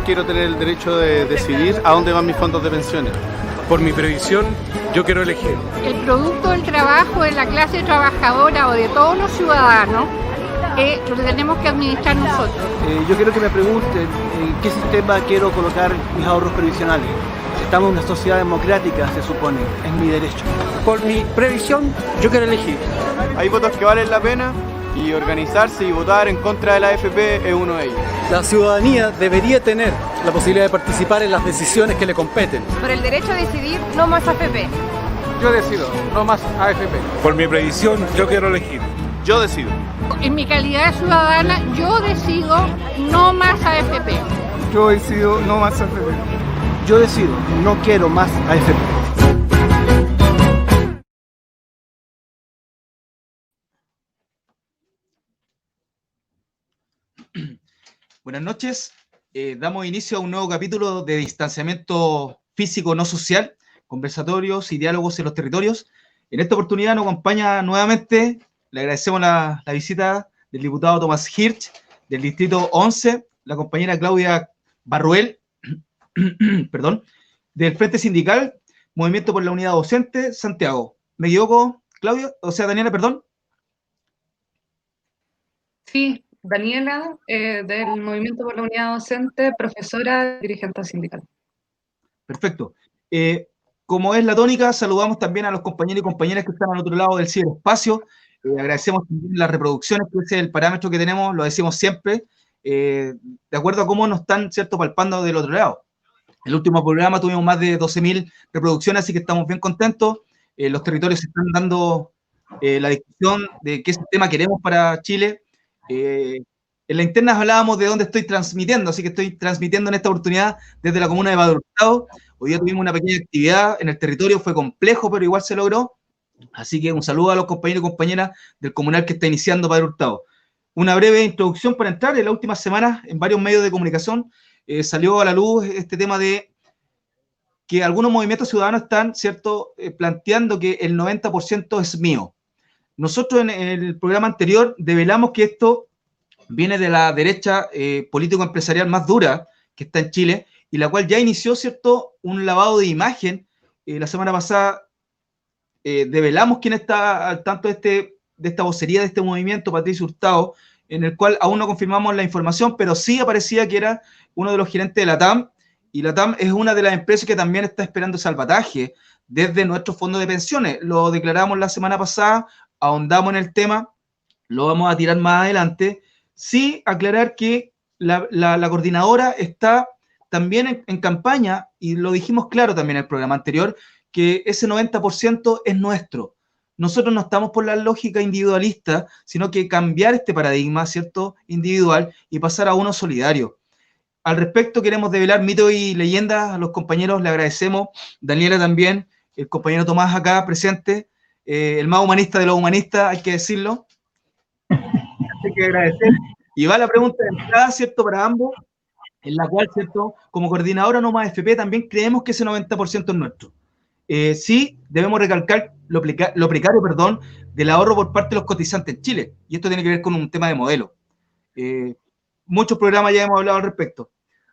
quiero tener el derecho de decidir a dónde van mis fondos de pensiones. Por mi previsión, yo quiero elegir. El producto del trabajo de la clase trabajadora o de todos los ciudadanos lo tenemos que administrar nosotros. Yo quiero que me pregunten en qué sistema quiero colocar mis ahorros previsionales. Estamos en una sociedad democrática, se supone, es mi derecho. Por mi previsión, yo quiero elegir. Hay votos que valen la pena y organizarse y votar en contra de la AFP es uno de ellos. La ciudadanía debería tener la posibilidad de participar en las decisiones que le competen. Por el derecho a decidir, no más AFP. Yo decido, no más AFP. Por mi previsión, yo quiero elegir. Yo decido. En mi calidad de ciudadana, yo decido no más AFP. Yo decido, no más AFP. Yo decido, no quiero más AFP. Buenas noches, damos inicio a un nuevo capítulo de distanciamiento físico no social, conversatorios y diálogos en los territorios. En esta oportunidad nos acompaña nuevamente, le agradecemos la visita del diputado Tomás Hirsch, del distrito 11, la compañera Claudia Barruel, perdón, del Frente Sindical, Movimiento por la Unidad Docente, Santiago. ¿Me equivoco, Claudia? O sea, Daniela, perdón. Sí, Daniela, del Movimiento por la Unidad Docente, profesora, dirigente sindical. Perfecto. Como es la tónica, saludamos también a los compañeros y compañeras que están al otro lado del ciberespacio. Agradecemos también las reproducciones, que es el parámetro que tenemos, lo decimos siempre, de acuerdo a cómo nos están, ¿cierto?, palpando del otro lado. El último programa tuvimos más de 12.000 reproducciones, así que estamos bien contentos. Los territorios están dando la discusión de qué sistema queremos para Chile. En la interna hablábamos de dónde estoy transmitiendo, así que estoy transmitiendo en esta oportunidad desde la comuna de Padre Hurtado. Hoy día tuvimos una pequeña actividad en el territorio, fue complejo, pero igual se logró. Así que un saludo a los compañeros y compañeras del comunal que está iniciando Padre Hurtado. Una breve introducción para entrar. En las últimas semanas, en varios medios de comunicación, salió a la luz este tema de que algunos movimientos ciudadanos están, ¿cierto?, planteando que el 90% es mío. Nosotros en el programa anterior develamos que esto viene de la derecha político-empresarial más dura que está en Chile y la cual ya inició, ¿cierto?, un lavado de imagen. La semana pasada develamos quién está al tanto de esta vocería de este movimiento, Patricio Hurtado, en el cual aún no confirmamos la información, pero sí aparecía que era uno de los gerentes de la TAM, y la TAM es una de las empresas que también está esperando salvataje desde nuestro fondo de pensiones. Lo declaramos la semana pasada, ahondamos en el tema, lo vamos a tirar más adelante. Sí, aclarar que la coordinadora está también en campaña, y lo dijimos claro también en el programa anterior, que ese 90% es nuestro. Nosotros no estamos por la lógica individualista, sino que cambiar este paradigma, ¿cierto?, individual y pasar a uno solidario. Al respecto queremos develar mitos y leyendas a los compañeros, le agradecemos, Daniela también, el compañero Tomás acá presente, el más humanista de los humanistas, hay que decirlo. Hay que agradecer. Y va la pregunta de entrada, ¿cierto?, para ambos, en la cual, ¿cierto?, como coordinadora no más FP también creemos que ese 90% es nuestro. Sí, debemos recalcar lo precario, perdón, del ahorro por parte de los cotizantes en Chile, y esto tiene que ver con un tema de modelo. Muchos programas ya hemos hablado al respecto.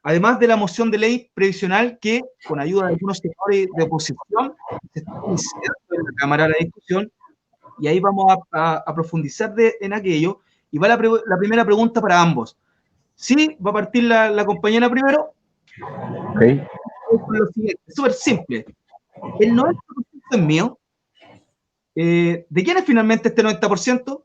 Además de la moción de ley previsional que, con ayuda de algunos sectores de oposición, se está iniciando en la Cámara la discusión, y ahí vamos a profundizar en aquello, y va la primera pregunta para ambos. Sí, va a partir la compañera primero. Ok. Es súper simple. El 90% es mío. ¿De quién es finalmente este 90%?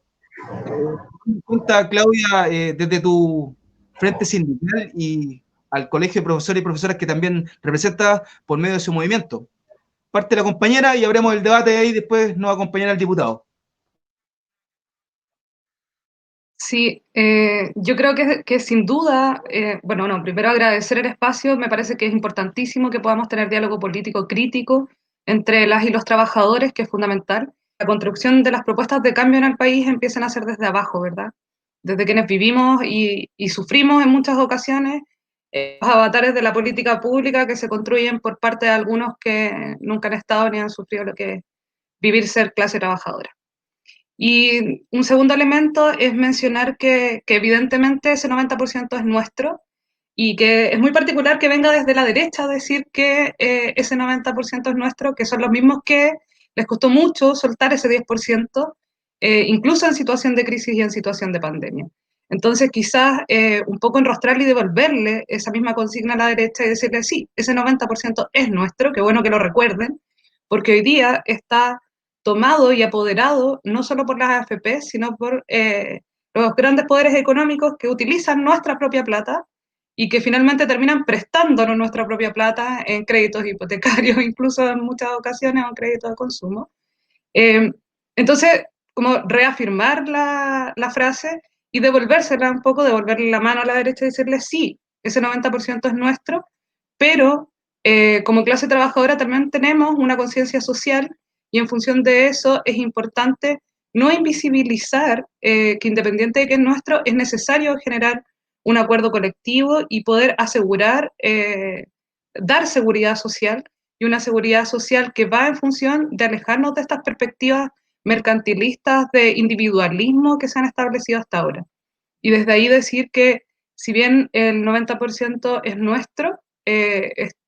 Pregunta, Claudia, desde tu frente sindical y al colegio de profesores y profesoras que también representa por medio de su movimiento. Parte la compañera y abremos el debate ahí, después nos acompañará el diputado. Sí, yo creo que sin duda, primero agradecer el espacio, me parece que es importantísimo que podamos tener diálogo político crítico entre las y los trabajadores, que es fundamental. La construcción de las propuestas de cambio en el país empiezan a ser desde abajo, ¿verdad? Desde quienes vivimos y sufrimos en muchas ocasiones los avatares de la política pública que se construyen por parte de algunos que nunca han estado ni han sufrido lo que es vivir ser clase trabajadora. Y un segundo elemento es mencionar que evidentemente ese 90% es nuestro y que es muy particular que venga desde la derecha a decir que ese 90% es nuestro, que son los mismos que les costó mucho soltar ese 10%, incluso en situación de crisis y en situación de pandemia. Entonces, quizás un poco enrostrarle y devolverle esa misma consigna a la derecha y decirle, sí, ese 90% es nuestro, qué bueno que lo recuerden, porque hoy día está tomado y apoderado no solo por las AFP, sino por los grandes poderes económicos que utilizan nuestra propia plata y que finalmente terminan prestándonos nuestra propia plata en créditos hipotecarios, incluso en muchas ocasiones en créditos de consumo. Entonces, como reafirmar la frase y devolvérsela un poco, devolverle la mano a la derecha y decirle, sí, ese 90% es nuestro, pero como clase trabajadora también tenemos una conciencia social y en función de eso es importante no invisibilizar que independiente de que es nuestro, es necesario generar un acuerdo colectivo y poder asegurar, dar seguridad social, y una seguridad social que va en función de alejarnos de estas perspectivas mercantilistas de individualismo que se han establecido hasta ahora. Y desde ahí decir que si bien el 90% es nuestro,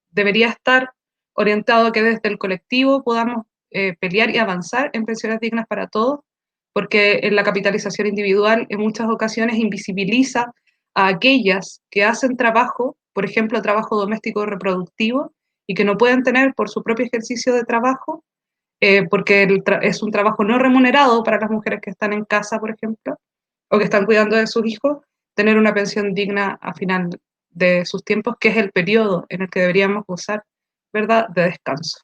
debería estar orientado a que desde el colectivo podamos pelear y avanzar en pensiones dignas para todos, porque en la capitalización individual en muchas ocasiones invisibiliza a aquellas que hacen trabajo, por ejemplo, trabajo doméstico reproductivo, y que no pueden tener por su propio ejercicio de trabajo, porque es un trabajo no remunerado para las mujeres que están en casa, por ejemplo, o que están cuidando de sus hijos, tener una pensión digna a final de sus tiempos, que es el periodo en el que deberíamos gozar, ¿verdad?, de descanso.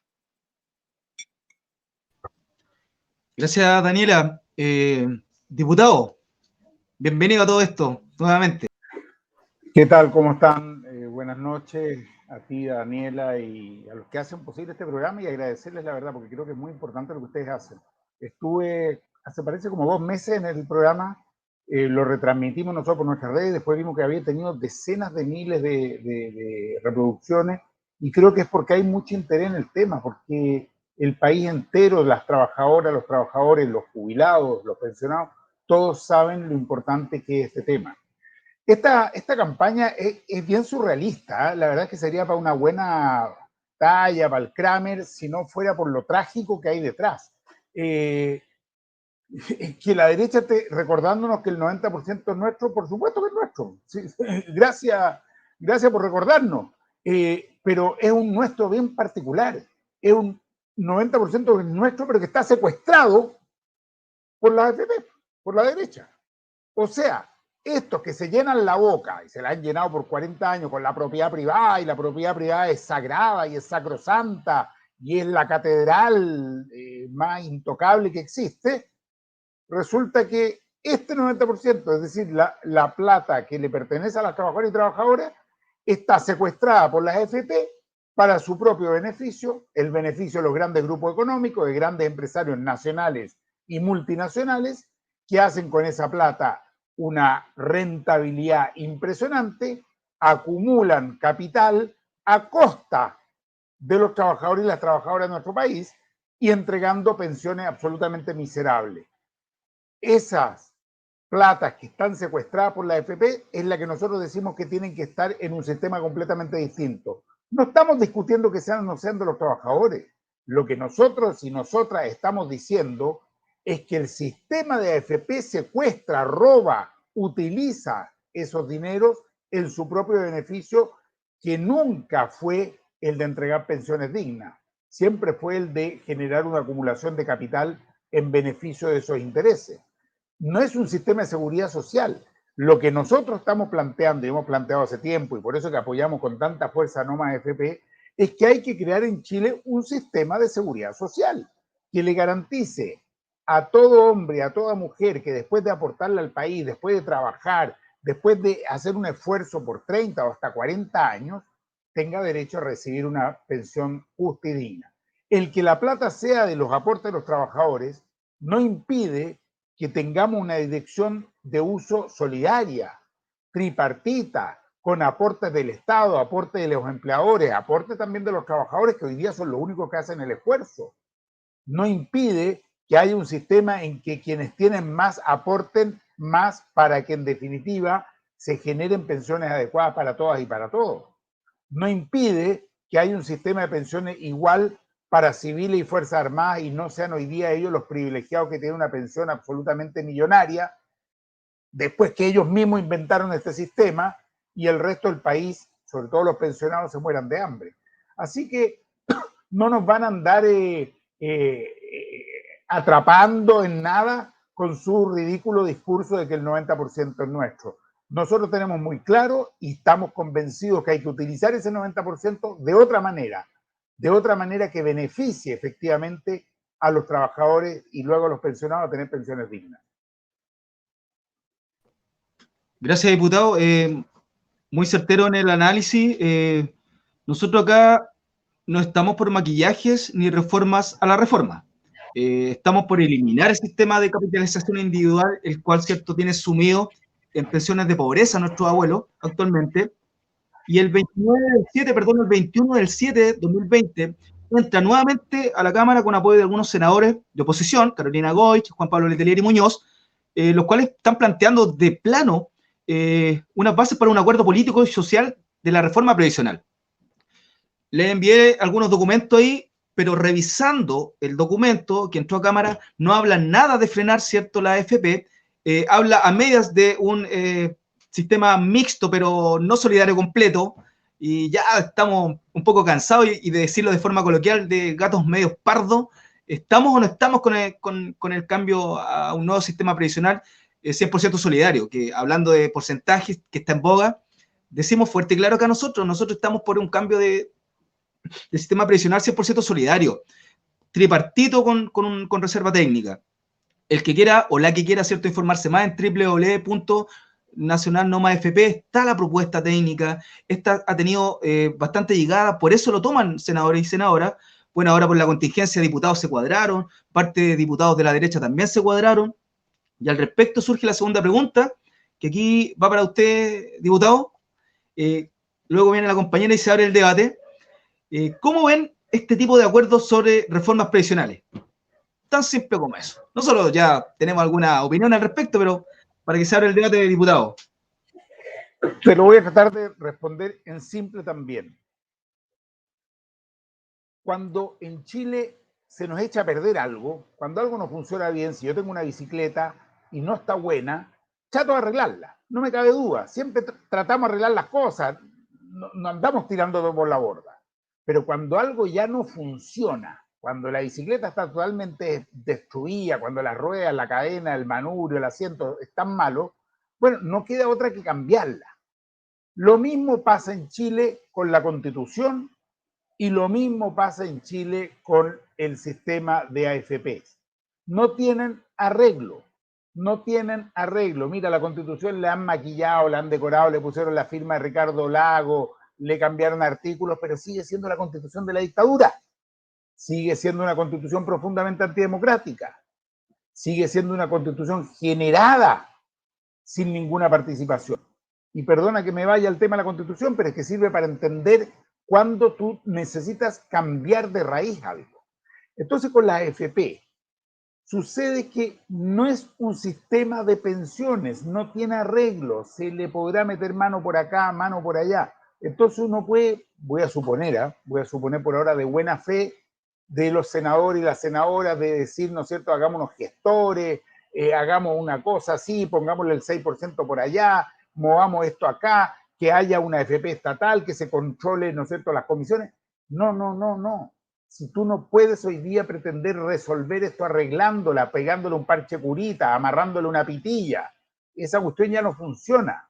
Gracias, Daniela. Diputado, bienvenido a todo esto, nuevamente. ¿Qué tal? ¿Cómo están? Buenas noches a ti, a Daniela y a los que hacen posible este programa, y agradecerles la verdad, porque creo que es muy importante lo que ustedes hacen. Estuve hace parece como 2 meses en el programa, lo retransmitimos nosotros por nuestras redes, después vimos que había tenido decenas de miles de reproducciones, y creo que es porque hay mucho interés en el tema, porque el país entero, las trabajadoras, los trabajadores, los jubilados, los pensionados, todos saben lo importante que es este tema. Esta campaña es bien surrealista, ¿eh? La verdad es que sería para una buena talla, para el Kramer, si no fuera por lo trágico que hay detrás. Que la derecha esté recordándonos que el 90% es nuestro, por supuesto que es nuestro. Sí, gracias por recordarnos. Pero es un nuestro bien particular. Es un 90% que es nuestro, pero que está secuestrado por la AFP, por la derecha. O sea, estos que se llenan la boca, y se la han llenado por 40 años con la propiedad privada, y la propiedad privada es sagrada y es sacrosanta, y es la catedral más intocable que existe, resulta que este 90%, es decir, la plata que le pertenece a las trabajadoras y trabajadores, está secuestrada por las AFP para su propio beneficio, el beneficio de los grandes grupos económicos, de grandes empresarios nacionales y multinacionales, que hacen con esa plata una rentabilidad impresionante, acumulan capital a costa de los trabajadores y las trabajadoras de nuestro país y entregando pensiones absolutamente miserables. Esas platas que están secuestradas por la AFP es la que nosotros decimos que tienen que estar en un sistema completamente distinto. No estamos discutiendo que sean o no sean de los trabajadores. Lo que nosotros y nosotras estamos diciendo es que el sistema de AFP secuestra, roba, utiliza esos dineros en su propio beneficio, que nunca fue el de entregar pensiones dignas, siempre fue el de generar una acumulación de capital en beneficio de esos intereses. No es un sistema de seguridad social. Lo que nosotros estamos planteando, y hemos planteado hace tiempo, y por eso que apoyamos con tanta fuerza No Más AFP, es que hay que crear en Chile un sistema de seguridad social que le garantice a todo hombre, a toda mujer que después de aportarle al país, después de trabajar, después de hacer un esfuerzo por 30 o hasta 40 años, tenga derecho a recibir una pensión justa y digna. El que la plata sea de los aportes de los trabajadores no impide que tengamos una dirección de uso solidaria, tripartita, con aportes del Estado, aportes de los empleadores, aportes también de los trabajadores, que hoy día son los únicos que hacen el esfuerzo. No impide que haya un sistema en que quienes tienen más aporten más, para que en definitiva se generen pensiones adecuadas para todas y para todos. No impide que haya un sistema de pensiones igual para civiles y Fuerzas Armadas y no sean hoy día ellos los privilegiados que tienen una pensión absolutamente millonaria, después que ellos mismos inventaron este sistema y el resto del país, sobre todo los pensionados, se mueran de hambre. Así que no nos van a andar atrapando en nada con su ridículo discurso de que el 90% es nuestro. Nosotros tenemos muy claro y estamos convencidos que hay que utilizar ese 90% de otra manera que beneficie efectivamente a los trabajadores y luego a los pensionados a tener pensiones dignas. Gracias, diputado. Muy certero en el análisis. Nosotros acá no estamos por maquillajes ni reformas a la reforma. Estamos por eliminar el sistema de capitalización individual, el cual, cierto, tiene sumido en pensiones de pobreza a nuestros abuelos actualmente. Y el 21 del 7 de 2020 entra nuevamente a la Cámara con apoyo de algunos senadores de oposición, Carolina Goich, Juan Pablo Letelier y Muñoz, los cuales están planteando de plano unas bases para un acuerdo político y social de la reforma previsional. Le envié algunos documentos ahí, pero revisando el documento que entró a Cámara, no habla nada de frenar, ¿cierto?, la AFP, habla a medias de un sistema mixto, pero no solidario completo, y ya estamos un poco cansados, y de decirlo de forma coloquial, de gatos medios pardos. ¿Estamos o no estamos con el cambio a un nuevo sistema previsional 100% solidario? Que hablando de porcentajes que está en boga, decimos fuerte y claro acá nosotros estamos por un cambio de sistema previsional 100% solidario, tripartito con reserva técnica. El que quiera o la que quiera, ¿cierto?, informarse más en www.nacionalnomaFP, está la propuesta técnica. Esta ha tenido bastante llegada, por eso lo toman senadores y senadoras. Bueno, ahora por la contingencia, diputados se cuadraron, parte de diputados de la derecha también se cuadraron, y al respecto surge la segunda pregunta, que aquí va para usted, diputado. Luego viene la compañera y se abre el debate. ¿Cómo ven este tipo de acuerdos sobre reformas previsionales? Tan simple como eso. Nosotros ya tenemos alguna opinión al respecto, pero para que se abra el debate, diputado. Te lo voy a tratar de responder en simple también. Cuando en Chile se nos echa a perder algo, cuando algo no funciona bien, si yo tengo una bicicleta y no está buena, trato de arreglarla, no me cabe duda. Siempre tratamos de arreglar las cosas, no andamos tirando todo por la borda. Pero cuando algo ya no funciona, cuando la bicicleta está totalmente destruida, cuando las ruedas, la cadena, el manubrio, el asiento están malos, bueno, no queda otra que cambiarla. Lo mismo pasa en Chile con la Constitución y lo mismo pasa en Chile con el sistema de AFPs. No tienen arreglo, no tienen arreglo. Mira, la Constitución le han maquillado, le han decorado, le pusieron la firma de Ricardo Lago, le cambiaron artículos, pero sigue siendo la Constitución de la dictadura. Sigue siendo una Constitución profundamente antidemocrática. Sigue siendo una Constitución generada sin ninguna participación. Y perdona que me vaya al tema de la Constitución, pero es que sirve para entender cuando tú necesitas cambiar de raíz algo. Entonces, con la AFP, sucede que no es un sistema de pensiones, no tiene arreglo, se le podrá meter mano por acá, mano por allá. Entonces uno puede, voy a suponer por ahora de buena fe de los senadores y las senadoras de decir, ¿no es cierto?, hagámonos gestores, hagamos una cosa así, pongámosle el 6% por allá, movamos esto acá, que haya una AFP estatal, que se controle, ¿no es cierto?, las comisiones. No. Si tú no puedes hoy día pretender resolver esto arreglándola, pegándole un parche curita, amarrándole una pitilla, esa cuestión ya no funciona.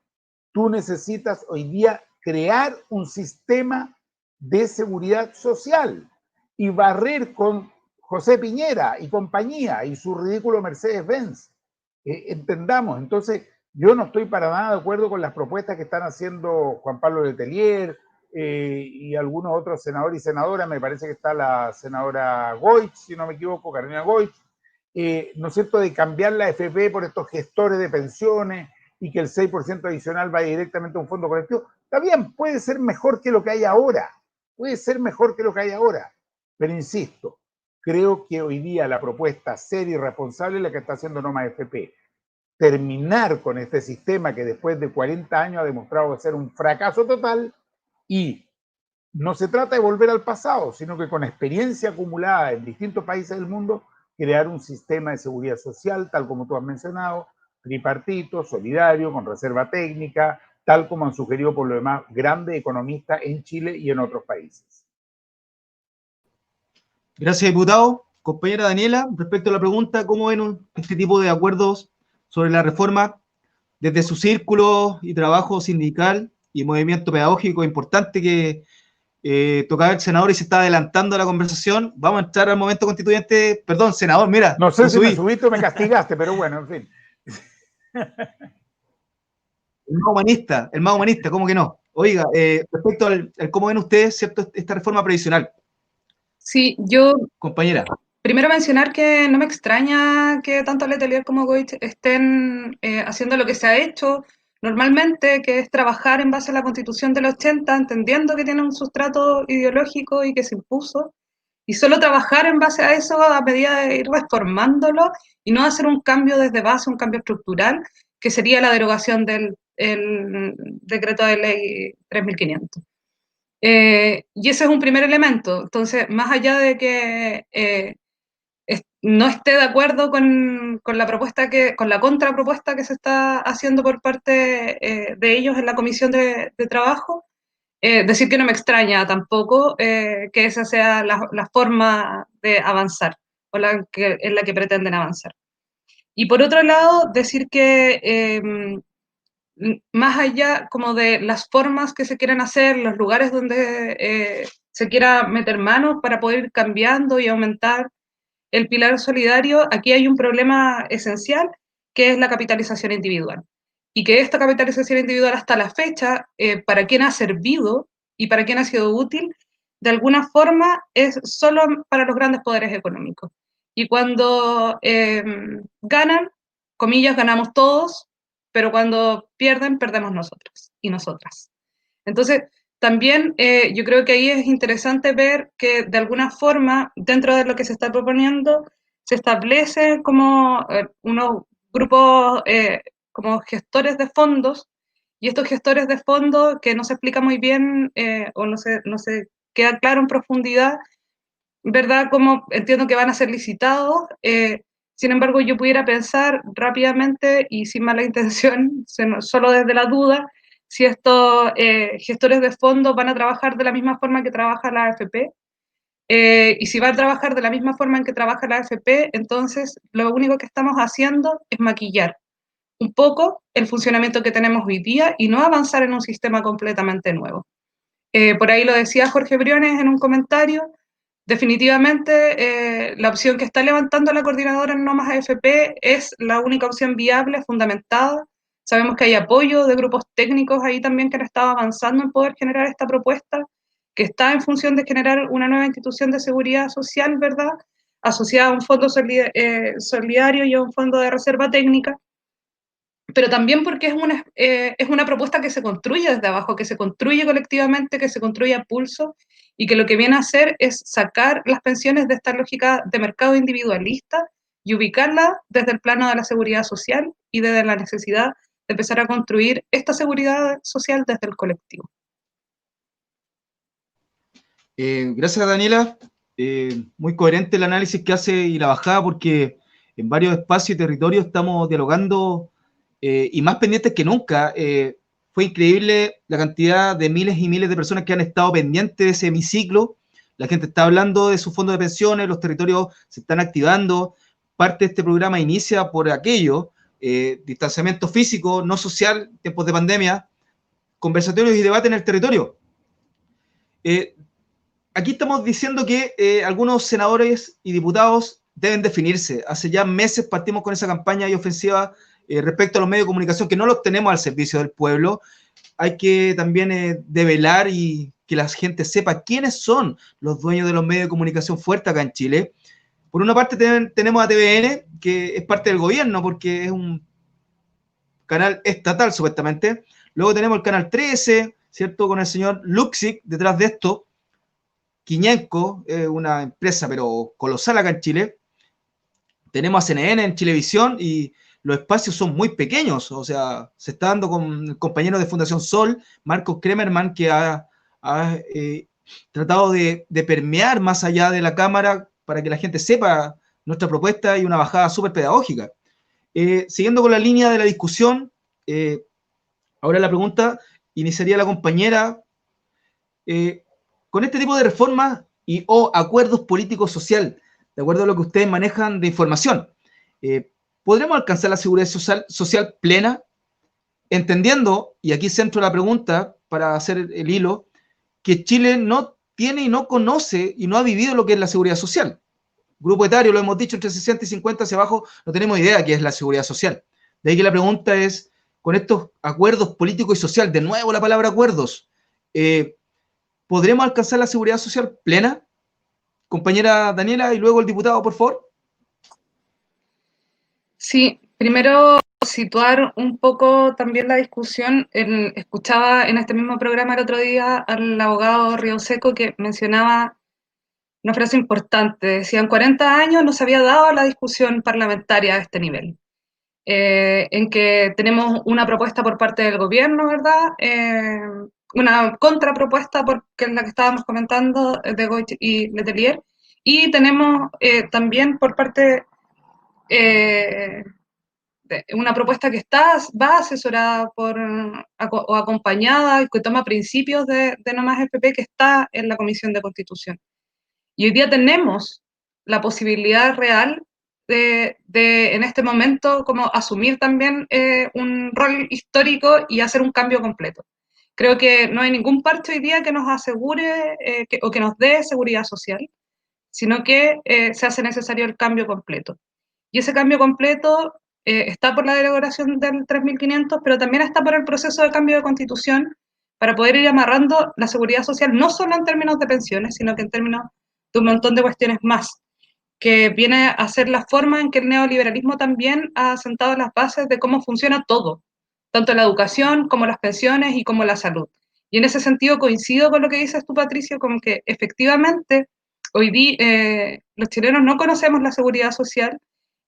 Tú necesitas hoy día crear un sistema de seguridad social y barrer con José Piñera y compañía y su ridículo Mercedes-Benz. Entendamos, entonces yo no estoy para nada de acuerdo con las propuestas que están haciendo Juan Pablo Letelier y algunos otros senadores y senadoras. Me parece que está la senadora Goich, si no me equivoco, Carolina Goich, ¿no es cierto?, de cambiar la AFP por estos gestores de pensiones y que el 6% adicional vaya directamente a un fondo colectivo. Está bien, puede ser mejor que lo que hay ahora, pero insisto, creo que hoy día la propuesta seria y responsable es la que está haciendo Noma AFP. terminar con este sistema que después de 40 años ha demostrado ser un fracaso total, y no se trata de volver al pasado, sino que con experiencia acumulada en distintos países del mundo, crear un sistema de seguridad social, tal como tú has mencionado, tripartito, solidario, con reserva técnica, tal como han sugerido por lo demás grandes economistas en Chile y en otros países. Gracias, diputado. Compañera Daniela, respecto a la pregunta, ¿cómo ven este tipo de acuerdos sobre la reforma desde su círculo y trabajo sindical y movimiento pedagógico importante que tocaba el senador y se está adelantando a la conversación? Vamos a entrar al momento constituyente. Perdón, senador, mira. No sé si me subiste o me castigaste, pero bueno, en fin. El más humanista, ¿cómo que no? Oiga, respecto al cómo ven ustedes, ¿cierto?, esta reforma previsional. Sí, yo Compañera. primero mencionar que no me extraña que tanto Letelier como Goich estén haciendo lo que se ha hecho normalmente, que es trabajar en base a la Constitución del 80, entendiendo que tiene un sustrato ideológico y que se impuso, y solo trabajar en base a eso a medida de ir reformándolo y no hacer un cambio desde base, un cambio estructural, que sería la derogación del decreto de ley 3500. Y ese es un primer elemento. Entonces, más allá de que no esté de acuerdo con la propuesta con la contrapropuesta que se está haciendo por parte de ellos en la comisión de trabajo, decir que no me extraña tampoco que esa sea la forma de avanzar o en la que pretenden avanzar. Y por otro lado, decir que más allá como de las formas que se quieran hacer, los lugares donde se quiera meter manos para poder ir cambiando y aumentar el pilar solidario, aquí hay un problema esencial, que es la capitalización individual. Y que esta capitalización individual hasta la fecha, para quien ha servido y para quien ha sido útil, de alguna forma es solo para los grandes poderes económicos. Y cuando ganan, comillas, ganamos todos, pero cuando pierden, perdemos nosotros y nosotras. Entonces, también yo creo que ahí es interesante ver que de alguna forma, dentro de lo que se está proponiendo, se establece como unos grupos como gestores de fondos, y estos gestores de fondos que no se explica muy bien o no se queda claro en profundidad, ¿verdad? Como entiendo que van a ser licitados. Sin embargo, yo pudiera pensar rápidamente y sin mala intención, solo desde la duda, si estos gestores de fondos van a trabajar de la misma forma que trabaja la AFP. Y si van a trabajar de la misma forma en que trabaja la AFP, entonces lo único que estamos haciendo es maquillar un poco el funcionamiento que tenemos hoy día y no avanzar en un sistema completamente nuevo. Por ahí lo decía Jorge Briones en un comentario. Definitivamente, la opción que está levantando la coordinadora en No Más AFP es la única opción viable, fundamentada. Sabemos que hay apoyo de grupos técnicos ahí también que han estado avanzando en poder generar esta propuesta, que está en función de generar una nueva institución de seguridad social, ¿verdad?, asociada a un fondo solidario y a un fondo de reserva técnica, pero también porque es una propuesta que se construye desde abajo, que se construye colectivamente, que se construye a pulso, y que lo que viene a hacer es sacar las pensiones de esta lógica de mercado individualista y ubicarla desde el plano de la seguridad social y desde la necesidad de empezar a construir esta seguridad social desde el colectivo. Gracias, Daniela. Muy coherente el análisis que hace y la bajada, porque en varios espacios y territorios estamos dialogando y más pendientes que nunca. Fue increíble la cantidad de miles y miles de personas que han estado pendientes de ese hemiciclo. La gente está hablando de su fondo de pensiones, los territorios se están activando. Parte de este programa inicia por aquello, distanciamiento físico, no social, tiempos de pandemia, conversatorios y debate en el territorio. Aquí estamos diciendo que algunos senadores y diputados deben definirse. Hace ya meses partimos con esa campaña y ofensiva respecto a los medios de comunicación, que no los tenemos al servicio del pueblo. Hay que también develar y que la gente sepa quiénes son los dueños de los medios de comunicación fuertes acá en Chile. Por una parte tenemos a TVN, que es parte del gobierno, porque es un canal estatal, supuestamente. Luego tenemos el Canal 13, ¿cierto?, con el señor Luxic detrás de esto. Quiñenco, una empresa pero colosal acá en Chile. Tenemos a CNN en Chilevisión y los espacios son muy pequeños, o sea, se está dando con el compañero de Fundación Sol, Marcos Kremerman, que ha tratado de permear más allá de la Cámara para que la gente sepa nuestra propuesta y una bajada súper pedagógica. Siguiendo con la línea de la discusión, ahora la pregunta iniciaría la compañera. Con este tipo de reformas y o acuerdos políticos social, de acuerdo a lo que ustedes manejan de información, ¿podremos alcanzar la seguridad social plena? Entendiendo, y aquí centro la pregunta para hacer el hilo, que Chile no tiene y no conoce y no ha vivido lo que es la seguridad social. Grupo etario, lo hemos dicho, entre 60 y 50 hacia abajo, no tenemos idea de qué es la seguridad social. De ahí que la pregunta es, con estos acuerdos políticos y social, de nuevo la palabra acuerdos, ¿podremos alcanzar la seguridad social plena? Compañera Daniela y luego el diputado, por favor. Sí, primero situar un poco también la discusión. Escuchaba en este mismo programa el otro día al abogado Río Seco que mencionaba una frase importante. Decían, 40 años no se había dado la discusión parlamentaria a este nivel. En que tenemos una propuesta por parte del gobierno, ¿verdad? Una contrapropuesta, que es la que estábamos comentando, de Goich y Letelier, y tenemos también por parte una propuesta que va asesorada o acompañada y que toma principios de No Más FP, que está en la Comisión de Constitución. Y hoy día tenemos la posibilidad real de en este momento como asumir también un rol histórico y hacer un cambio completo. Creo que no hay ningún parche hoy día que nos asegure o que nos dé seguridad social, sino que se hace necesario el cambio completo. Y ese cambio completo está por la derogación del 3.500, pero también está por el proceso de cambio de constitución para poder ir amarrando la seguridad social, no solo en términos de pensiones, sino que en términos de un montón de cuestiones más, que viene a ser la forma en que el neoliberalismo también ha sentado las bases de cómo funciona todo, tanto la educación como las pensiones y como la salud. Y en ese sentido coincido con lo que dices tú, Patricio, como que efectivamente hoy día los chilenos no conocemos la seguridad social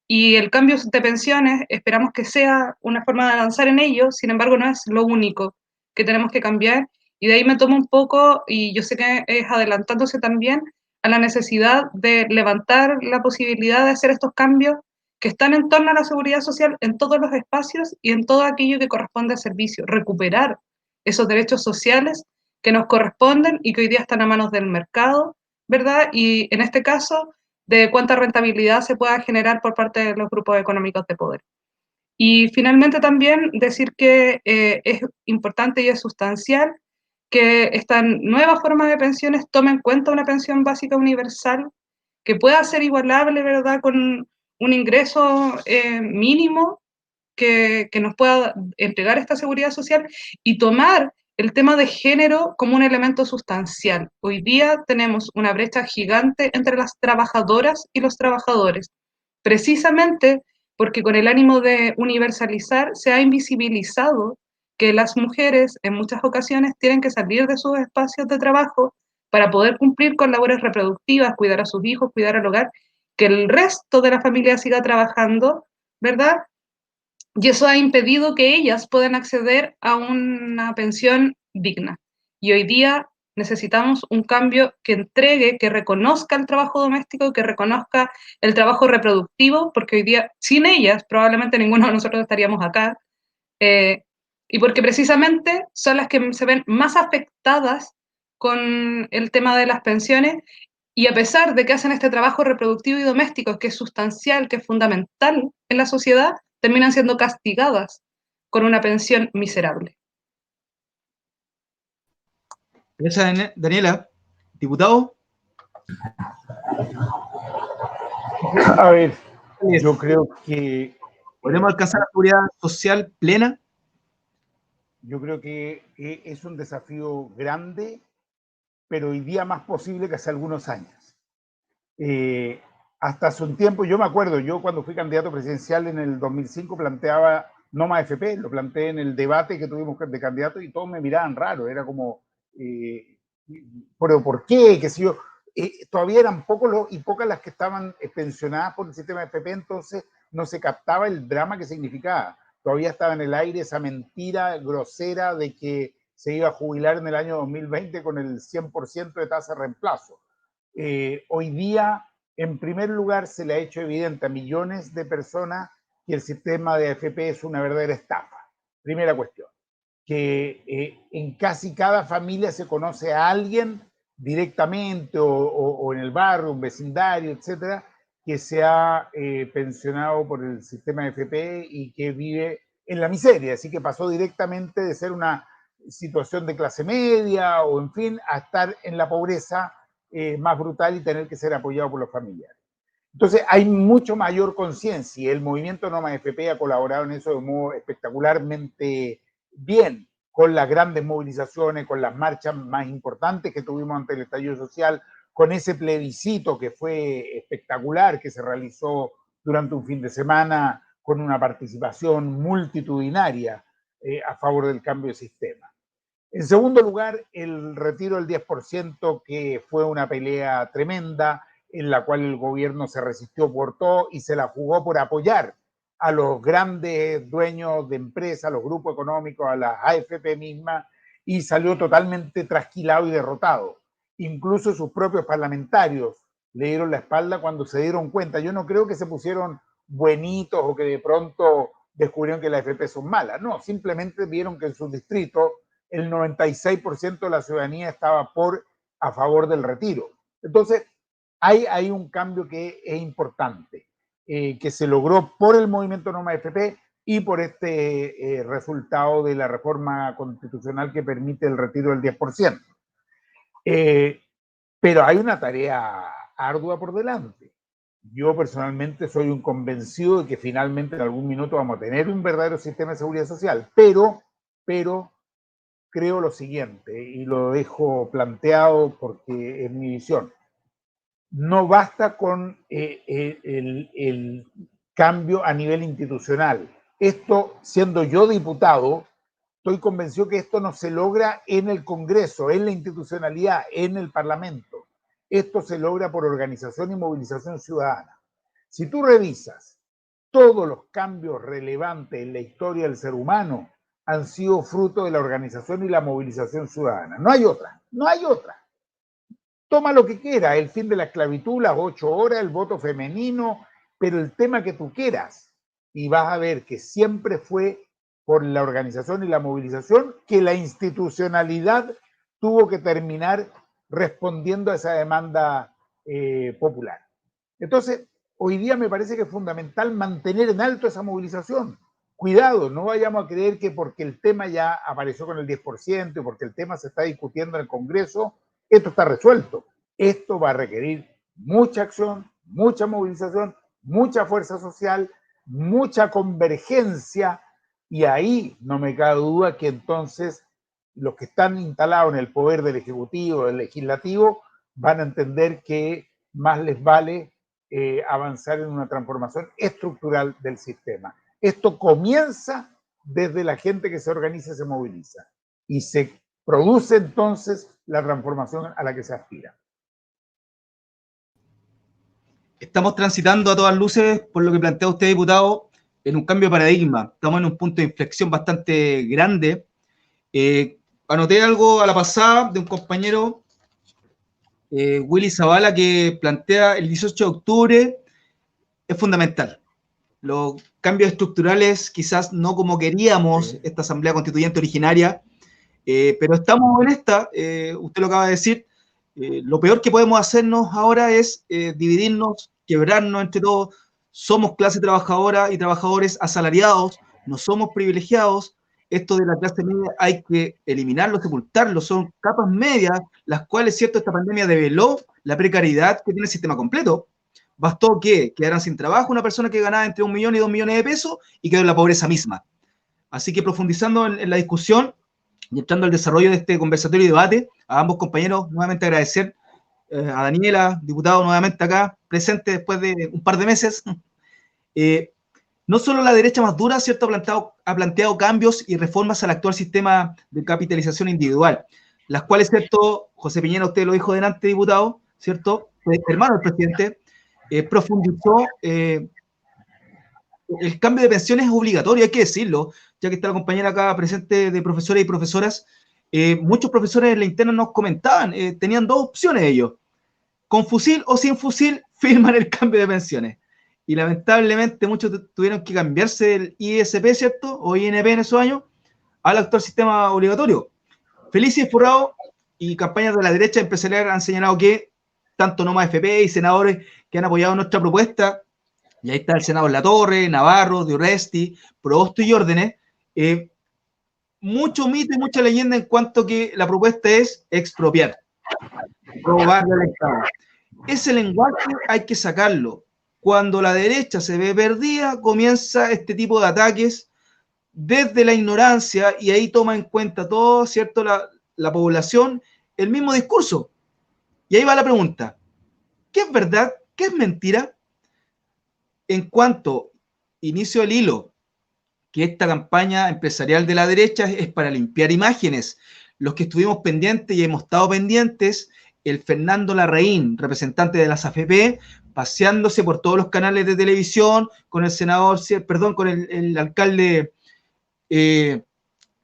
y el cambio de pensiones esperamos que sea una forma de avanzar en ello, sin embargo no es lo único que tenemos que cambiar, y de ahí me tomo un poco, y yo sé que es adelantándose también a la necesidad de levantar la posibilidad de hacer estos cambios que están en torno a la seguridad social en todos los espacios y en todo aquello que corresponde al servicio, recuperar esos derechos sociales que nos corresponden y que hoy día están a manos del mercado, ¿verdad? Y en este caso, de cuánta rentabilidad se pueda generar por parte de los grupos económicos de poder. Y finalmente también decir que es importante y es sustancial que esta nueva forma de pensiones tome en cuenta una pensión básica universal que pueda ser igualable, ¿verdad?, con un ingreso mínimo que nos pueda entregar esta seguridad social y tomar el tema de género como un elemento sustancial. Hoy día tenemos una brecha gigante entre las trabajadoras y los trabajadores, precisamente porque con el ánimo de universalizar se ha invisibilizado que las mujeres en muchas ocasiones tienen que salir de sus espacios de trabajo para poder cumplir con labores reproductivas, cuidar a sus hijos, cuidar al hogar, que el resto de la familia siga trabajando, ¿verdad? Y eso ha impedido que ellas puedan acceder a una pensión digna. Y hoy día necesitamos un cambio que entregue, que reconozca el trabajo doméstico, que reconozca el trabajo reproductivo, porque hoy día sin ellas probablemente ninguno de nosotros estaríamos acá, y porque precisamente son las que se ven más afectadas con el tema de las pensiones, y a pesar de que hacen este trabajo reproductivo y doméstico, que es sustancial, que es fundamental en la sociedad, terminan siendo castigadas con una pensión miserable. Gracias, Daniela. Diputado. A ver, yo creo que... ¿Podremos alcanzar la seguridad social plena? Yo creo que es un desafío grande, pero hoy día más posible que hace algunos años. Hasta hace un tiempo, yo me acuerdo, yo cuando fui candidato presidencial en el 2005 planteaba No Más FP, lo planteé en el debate que tuvimos de candidato y todos me miraban raro, era como, ¿pero por qué? ¿Qué sé yo? Todavía eran pocas las que estaban pensionadas por el sistema de FP, entonces no se captaba el drama que significaba. Todavía estaba en el aire esa mentira grosera de que se iba a jubilar en el año 2020 con el 100% de tasa de reemplazo. Hoy día, en primer lugar, se le ha hecho evidente a millones de personas que el sistema de AFP es una verdadera estafa. Primera cuestión, que en casi cada familia se conoce a alguien directamente o en el barrio, un vecindario, etcétera, que se ha pensionado por el sistema de AFP y que vive en la miseria. Así que pasó directamente de ser una situación de clase media o, en fin, a estar en la pobreza más brutal y tener que ser apoyado por los familiares. Entonces, hay mucho mayor conciencia y el movimiento No Más AFP ha colaborado en eso de modo espectacularmente bien, con las grandes movilizaciones, con las marchas más importantes que tuvimos ante el estallido social, con ese plebiscito que fue espectacular, que se realizó durante un fin de semana con una participación multitudinaria a favor del cambio de sistema. En segundo lugar, el retiro del 10%, que fue una pelea tremenda, en la cual el gobierno se resistió por todo y se la jugó por apoyar a los grandes dueños de empresas, a los grupos económicos, a las AFP mismas, y salió totalmente trasquilado y derrotado. Incluso sus propios parlamentarios le dieron la espalda cuando se dieron cuenta. Yo no creo que se pusieron buenitos o que de pronto descubrieron que las AFP son malas. No, simplemente vieron que en su distrito el 96% de la ciudadanía estaba a favor del retiro. Entonces, hay un cambio que es importante, que se logró por el movimiento No Más AFP y por este resultado de la reforma constitucional que permite el retiro del 10%. Pero hay una tarea ardua por delante. Yo personalmente soy un convencido de que finalmente en algún minuto vamos a tener un verdadero sistema de seguridad social, pero creo lo siguiente, y lo dejo planteado porque es mi visión. No basta con el cambio a nivel institucional. Esto, siendo yo diputado, estoy convencido que esto no se logra en el Congreso, en la institucionalidad, en el Parlamento. Esto se logra por organización y movilización ciudadana. Si tú revisas, todos los cambios relevantes en la historia del ser humano han sido fruto de la organización y la movilización ciudadana. No hay otra, no hay otra. Toma lo que quiera, el fin de la esclavitud, las 8 horas, el voto femenino, pero el tema que tú quieras. Y vas a ver que siempre fue por la organización y la movilización que la institucionalidad tuvo que terminar respondiendo a esa demanda popular. Entonces, hoy día me parece que es fundamental mantener en alto esa movilización. Cuidado, no vayamos a creer que porque el tema ya apareció con el 10% y porque el tema se está discutiendo en el Congreso, esto está resuelto. Esto va a requerir mucha acción, mucha movilización, mucha fuerza social, mucha convergencia, y ahí no me cabe duda que entonces los que están instalados en el poder del Ejecutivo, del Legislativo, van a entender que más les vale avanzar en una transformación estructural del sistema. Esto comienza desde la gente que se organiza y se moviliza, y se produce entonces la transformación a la que se aspira. Estamos transitando a todas luces, por lo que plantea usted, diputado, en un cambio de paradigma. Estamos en un punto de inflexión bastante grande. Anoté algo a la pasada de un compañero, Willy Zavala, que plantea el 18 de octubre es fundamental. Los cambios estructurales quizás no como queríamos esta Asamblea Constituyente originaria, pero estamos en esta, usted lo acaba de decir, lo peor que podemos hacernos ahora es dividirnos, quebrarnos entre todos. Somos clase trabajadora y trabajadores asalariados, no somos privilegiados. Esto de la clase media hay que eliminarlo, sepultarlo. Son capas medias, las cuales, cierto, esta pandemia develó la precariedad que tiene el sistema completo. Bastó que quedaran sin trabajo una persona que ganaba entre 1 millón y 2 millones de pesos y quedó en la pobreza misma. Así que profundizando en la discusión y entrando al desarrollo de este conversatorio y debate, a ambos compañeros nuevamente agradecer, a Daniela, diputado nuevamente acá, presente después de un par de meses. No solo la derecha más dura, ¿cierto?, ha planteado cambios y reformas al actual sistema de capitalización individual, las cuales, ¿cierto?, José Piñera, usted lo dijo delante, diputado, ¿cierto?, hermano del presidente, profundizó el cambio de pensiones es obligatorio, hay que decirlo, ya que está la compañera acá presente de profesores y profesoras. Muchos profesores en la interna nos comentaban, tenían dos opciones ellos, con fusil o sin fusil firman el cambio de pensiones. Y lamentablemente muchos tuvieron que cambiarse del ISP, ¿cierto? O INP en esos años, al actual sistema obligatorio. Felices y Forrado y campañas de la derecha empresarial han señalado que tanto Noma FP y senadores que han apoyado nuestra propuesta, y ahí está el senador Latorre, Navarro, De Oresti, Probosto y Órdenes, mucho mito y mucha leyenda en cuanto que la propuesta es expropiar, robarle al Estado. Ese lenguaje hay que sacarlo. Cuando la derecha se ve perdida, comienza este tipo de ataques desde la ignorancia y ahí toma en cuenta todo, ¿cierto? La población, el mismo discurso. Y ahí va la pregunta. ¿Qué es verdad? ¿Qué es mentira? En cuanto inicio el hilo, que esta campaña empresarial de la derecha es para limpiar imágenes. Los que estuvimos pendientes y hemos estado pendientes, el Fernando Larraín, representante de las AFP, paseándose por todos los canales de televisión, con el senador, perdón, con el alcalde de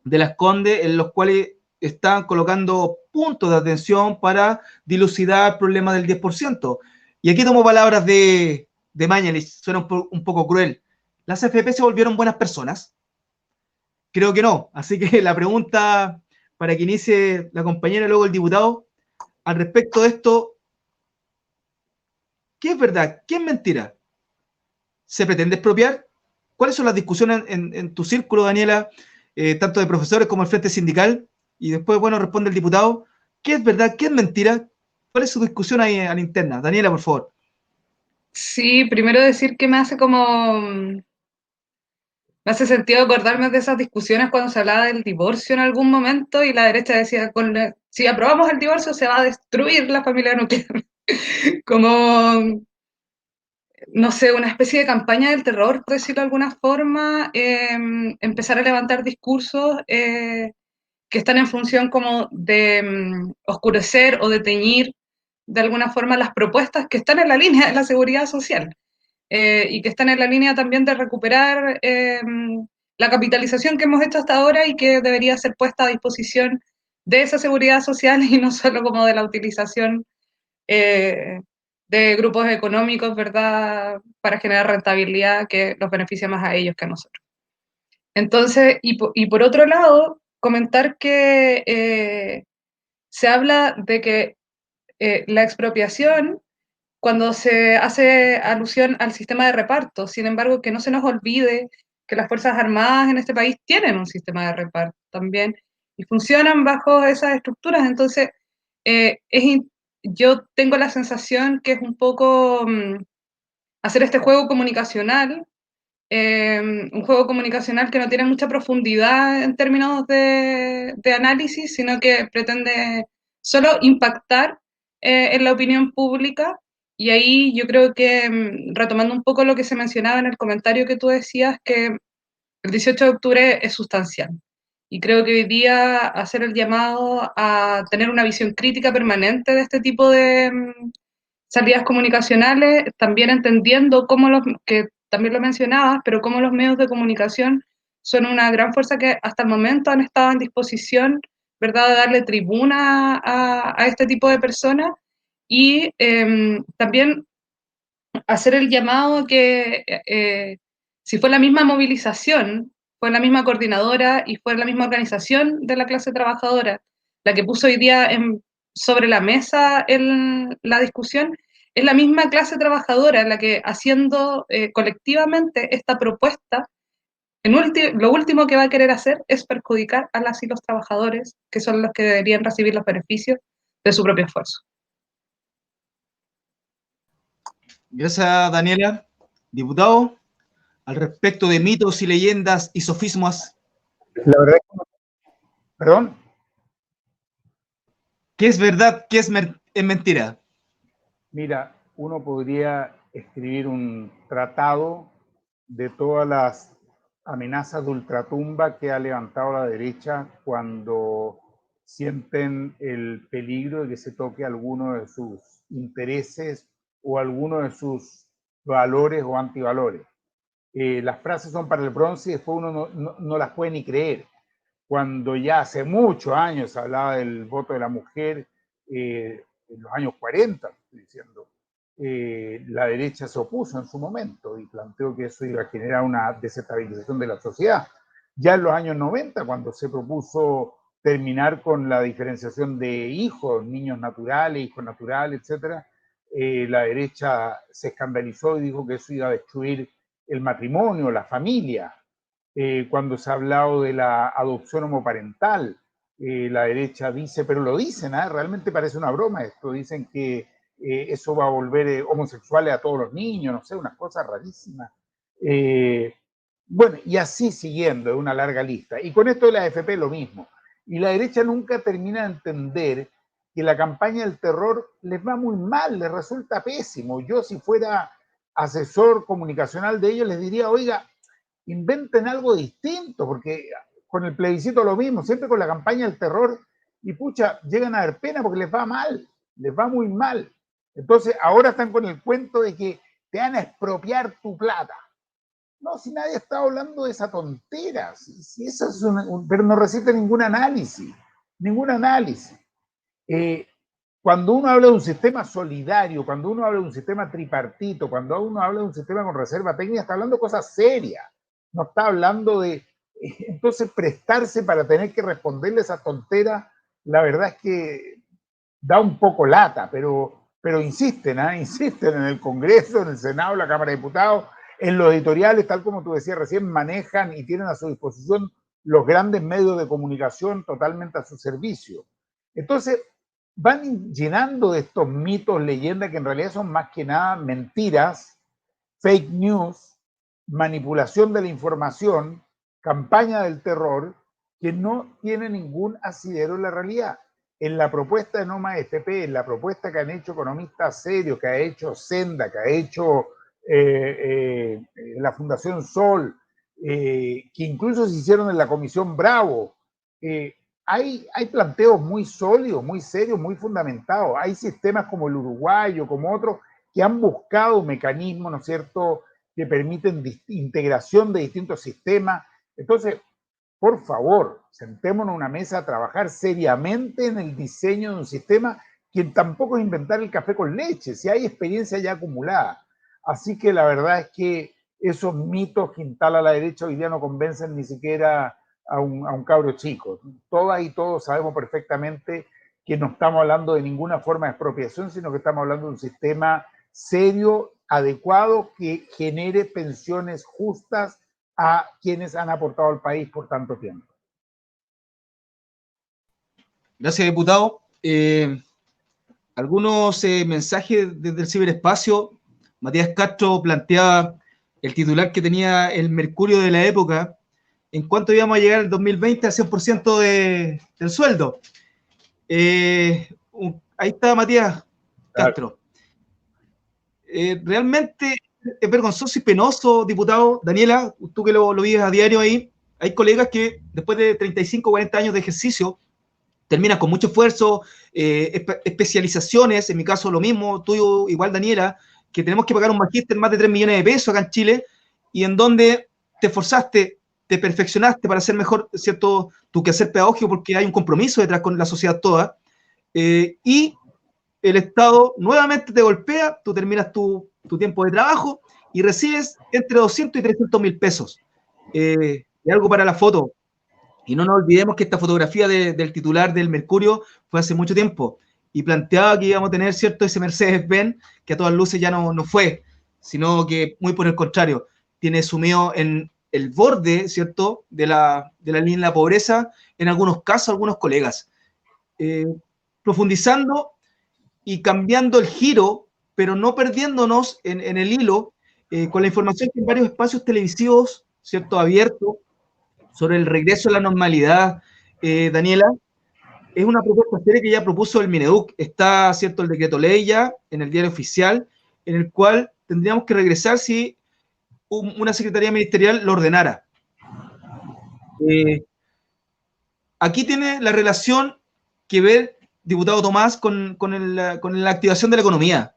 Las Condes, en los cuales están colocando puntos de atención para dilucidar el problema del 10%. Y aquí tomo palabras de Mañalich, suena un poco cruel. ¿Las AFP se volvieron buenas personas? Creo que no. Así que la pregunta para que inicie la compañera y luego el diputado, al respecto de esto, ¿qué es verdad? ¿Qué es mentira? ¿Se pretende expropiar? ¿Cuáles son las discusiones en tu círculo, Daniela, tanto de profesores como el Frente Sindical? Y después, bueno, responde el diputado. ¿Qué es verdad? ¿Qué es mentira? ¿Cuál es su discusión ahí a la interna? Daniela, por favor. Sí, primero decir que me hace me hace sentido acordarme de esas discusiones cuando se hablaba del divorcio en algún momento y la derecha decía, si aprobamos el divorcio se va a destruir la familia nuclear. Como, no sé, una especie de campaña del terror, por decirlo de alguna forma, empezar a levantar discursos que están en función como de oscurecer o de teñir de alguna forma las propuestas que están en la línea de la seguridad social. Y que están en la línea también de recuperar la capitalización que hemos hecho hasta ahora y que debería ser puesta a disposición de esa seguridad social y no solo como de la utilización de grupos económicos, ¿verdad?, para generar rentabilidad que los beneficia más a ellos que a nosotros. Entonces, y por otro lado, comentar que se habla de que la expropiación cuando se hace alusión al sistema de reparto. Sin embargo, que no se nos olvide que las Fuerzas Armadas en este país tienen un sistema de reparto también y funcionan bajo esas estructuras. Entonces, yo tengo la sensación que es un poco hacer este juego comunicacional, un juego comunicacional que no tiene mucha profundidad en términos de análisis, sino que pretende solo impactar en la opinión pública. Y ahí yo creo que, retomando un poco lo que se mencionaba en el comentario que tú decías, que el 18 de octubre es sustancial. Y creo que hoy día hacer el llamado a tener una visión crítica permanente de este tipo de salidas comunicacionales, también entendiendo cómo que también lo mencionabas, pero cómo los medios de comunicación son una gran fuerza que hasta el momento han estado en disposición, ¿verdad?, de darle tribuna a este tipo de personas y también hacer el llamado que si fue la misma movilización, fue la misma coordinadora y fue la misma organización de la clase trabajadora la que puso hoy día sobre la mesa la discusión, es la misma clase trabajadora la que haciendo colectivamente esta propuesta, lo último que va a querer hacer es perjudicar a las y los trabajadores, que son los que deberían recibir los beneficios de su propio esfuerzo. Gracias, Daniela. Diputado, al respecto de mitos y leyendas y sofismas. La verdad es que... ¿Perdón? ¿Qué es verdad? ¿Qué es mentira? Mira, uno podría escribir un tratado de todas las amenazas de ultratumba que ha levantado la derecha cuando sienten el peligro de que se toque alguno de sus intereses o alguno de sus valores o antivalores. las frases son para el bronce y después uno no las puede ni creer. Cuando ya hace muchos años se hablaba del voto de la mujer, en los años 40, estoy diciendo, la derecha se opuso en su momento y planteó que eso iba a generar una desestabilización de la sociedad. Ya en los años 90, cuando se propuso terminar con la diferenciación de hijos, niños naturales, hijos naturales, etc., la derecha se escandalizó y dijo que eso iba a destruir el matrimonio, la familia. Cuando se ha hablado de la adopción homoparental, la derecha dice, pero lo dicen, realmente parece una broma esto, dicen que eso va a volver homosexuales a todos los niños, no sé, unas cosas rarísimas. Bueno, y así siguiendo, es una larga lista. Y con esto de la AFP lo mismo. Y la derecha nunca termina de entender que la campaña del terror les va muy mal, les resulta pésimo. Yo, si fuera asesor comunicacional de ellos, les diría, oiga, inventen algo distinto, porque con el plebiscito lo mismo, siempre con la campaña del terror, y pucha, llegan a dar pena porque les va mal, les va muy mal. Entonces, ahora están con el cuento de que te van a expropiar tu plata. No, si nadie está hablando de esa tontera, si eso es pero no resiste ningún análisis, ningún análisis. Cuando uno habla de un sistema solidario, cuando uno habla de un sistema tripartito, cuando uno habla de un sistema con reserva técnica, está hablando de cosas serias. No está hablando de, entonces, prestarse para tener que responderle esa tontera, la verdad es que da un poco lata, pero insisten, insisten en el Congreso, en el Senado, en la Cámara de Diputados, en los editoriales, tal como tú decías recién, manejan y tienen a su disposición los grandes medios de comunicación totalmente a su servicio. Entonces, van llenando de estos mitos, leyendas, que en realidad son más que nada mentiras, fake news, manipulación de la información, campaña del terror, que no tiene ningún asidero en la realidad. En la propuesta de Noma AFP, en la propuesta que han hecho economistas serios, que ha hecho Senda, que ha hecho la Fundación Sol, que incluso se hicieron en la Comisión Bravo, hay planteos muy sólidos, muy serios, muy fundamentados. Hay sistemas como el uruguayo, como otros, que han buscado mecanismos, ¿no es cierto?, que permiten integración de distintos sistemas. Entonces, por favor, sentémonos en una mesa a trabajar seriamente en el diseño de un sistema, que tampoco es inventar el café con leche, si hay experiencia ya acumulada. Así que la verdad es que esos mitos que instala la derecha hoy día no convencen ni siquiera a un cabro chico. Todas y todos sabemos perfectamente que no estamos hablando de ninguna forma de expropiación, sino que estamos hablando de un sistema serio, adecuado, que genere pensiones justas a quienes han aportado al país por tanto tiempo. Gracias, diputado. Algunos mensajes desde el ciberespacio. Matías Castro planteaba el titular que tenía el Mercurio de la época, en cuánto íbamos a llegar el 2020 al 100% del sueldo. Ahí está Matías Castro. Realmente es vergonzoso y penoso, diputado. Daniela, tú que lo vives a diario ahí, hay colegas que después de 35 o 40 años de ejercicio terminan con mucho esfuerzo, especializaciones, en mi caso lo mismo, tú igual, Daniela, que tenemos que pagar un magíster más de 3 millones de pesos acá en Chile, y en donde te esforzaste, te perfeccionaste para hacer mejor, ¿cierto?, tu quehacer pedagógico, porque hay un compromiso detrás con la sociedad toda, y el Estado nuevamente te golpea, tú terminas tu tiempo de trabajo y recibes entre 200 y 300 mil pesos. Y algo para la foto. Y no nos olvidemos que esta fotografía del titular del Mercurio fue hace mucho tiempo y planteaba que íbamos a tener, ¿cierto?, ese Mercedes-Benz, que a todas luces ya no fue, sino que muy por el contrario, tiene sumido en el borde, ¿cierto?, de la línea de la pobreza, en algunos casos, algunos colegas. Profundizando y cambiando el giro, pero no perdiéndonos en el hilo, con la información que en varios espacios televisivos, ¿cierto?, abiertos, sobre el regreso a la normalidad, Daniela, es una propuesta seria que ya propuso el Mineduc. Está, ¿cierto?, el decreto ley ya en el diario oficial, en el cual tendríamos que regresar si una secretaría ministerial lo ordenara. Aquí tiene la relación que ver, diputado Tomás, con la activación de la economía.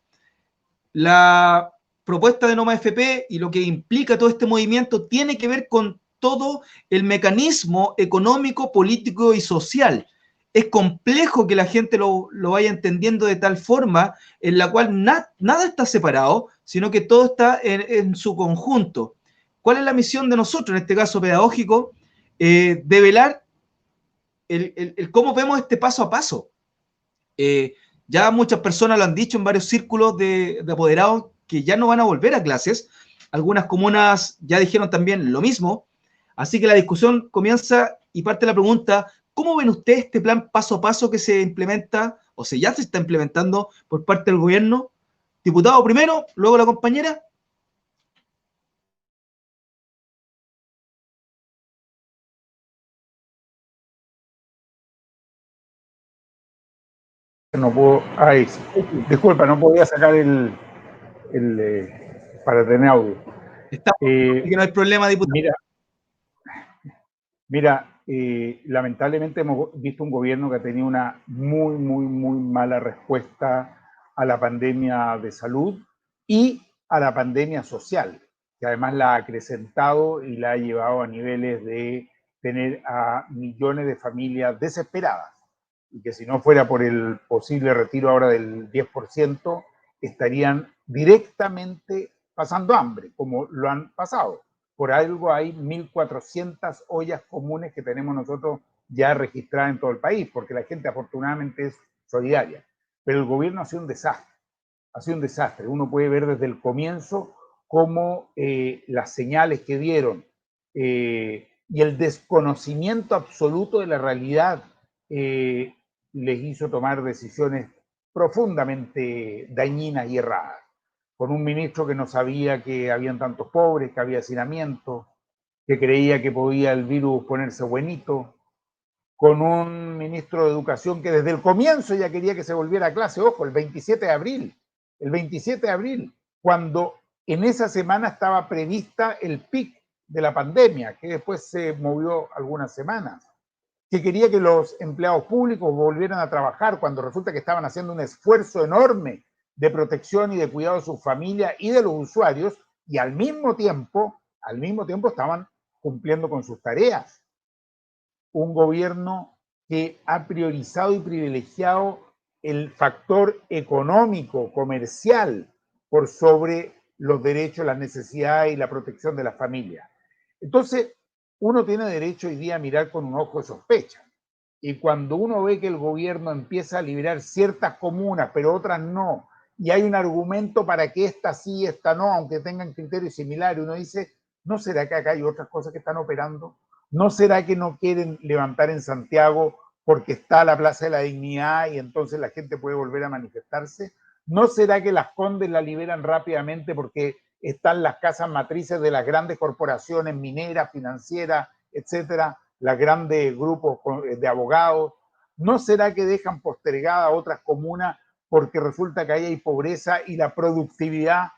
propuesta de No Más FP y lo que implica todo este movimiento tiene que ver con todo el mecanismo económico, político y social. Es complejo que la gente lo vaya entendiendo de tal forma en la cual nada está separado, sino que todo está en su conjunto. ¿Cuál es la misión de nosotros, en este caso pedagógico? Develar el cómo vemos este paso a paso. Ya muchas personas lo han dicho en varios círculos de apoderados que ya no van a volver a clases. Algunas comunas ya dijeron también lo mismo. Así que la discusión comienza y parte la pregunta: ¿cómo ven ustedes este plan paso a paso que se implementa, o sea, ya se está implementando por parte del gobierno? Diputado primero, luego la compañera. No puedo, disculpa, no podía sacar para tener audio. Que no hay problema, diputado. Mira, lamentablemente hemos visto un gobierno que ha tenido una muy mala respuesta a la pandemia de salud y a la pandemia social, que además la ha acrecentado y la ha llevado a niveles de tener a millones de familias desesperadas, y que si no fuera por el posible retiro ahora del 10%, estarían directamente pasando hambre, como lo han pasado. Por algo hay 1.400 ollas comunes que tenemos nosotros ya registradas en todo el país, porque la gente afortunadamente es solidaria. Pero el gobierno ha sido un desastre, ha sido un desastre. Uno puede ver desde el comienzo cómo las señales que dieron y el desconocimiento absoluto de la realidad les hizo tomar decisiones profundamente dañinas y erradas. Con un ministro que no sabía que habían tantos pobres, que había hacinamiento, que creía que podía el virus ponerse buenito, con un ministro de Educación que desde el comienzo ya quería que se volviera a clase, ojo, el 27 de abril, cuando en esa semana estaba prevista el pic de la pandemia, que después se movió algunas semanas, que quería que los empleados públicos volvieran a trabajar cuando resulta que estaban haciendo un esfuerzo enorme de protección y de cuidado de sus familias y de los usuarios, y al mismo tiempo estaban cumpliendo con sus tareas. Un gobierno que ha priorizado y privilegiado el factor económico, comercial, por sobre los derechos, las necesidades y la protección de las familias. Entonces, uno tiene derecho hoy día a mirar con un ojo de sospecha. Y cuando uno ve que el gobierno empieza a liberar ciertas comunas, pero otras no, y hay un argumento para que esta sí, esta no, aunque tengan criterios similares, uno dice, ¿no será que acá hay otras cosas que están operando? ¿No será que no quieren levantar en Santiago porque está la Plaza de la Dignidad y entonces la gente puede volver a manifestarse? ¿No será que Las Condes la liberan rápidamente porque están las casas matrices de las grandes corporaciones mineras, financieras, etcétera, los grandes grupos de abogados? ¿No será que dejan postergada otras comunas porque resulta que ahí hay pobreza y la productividad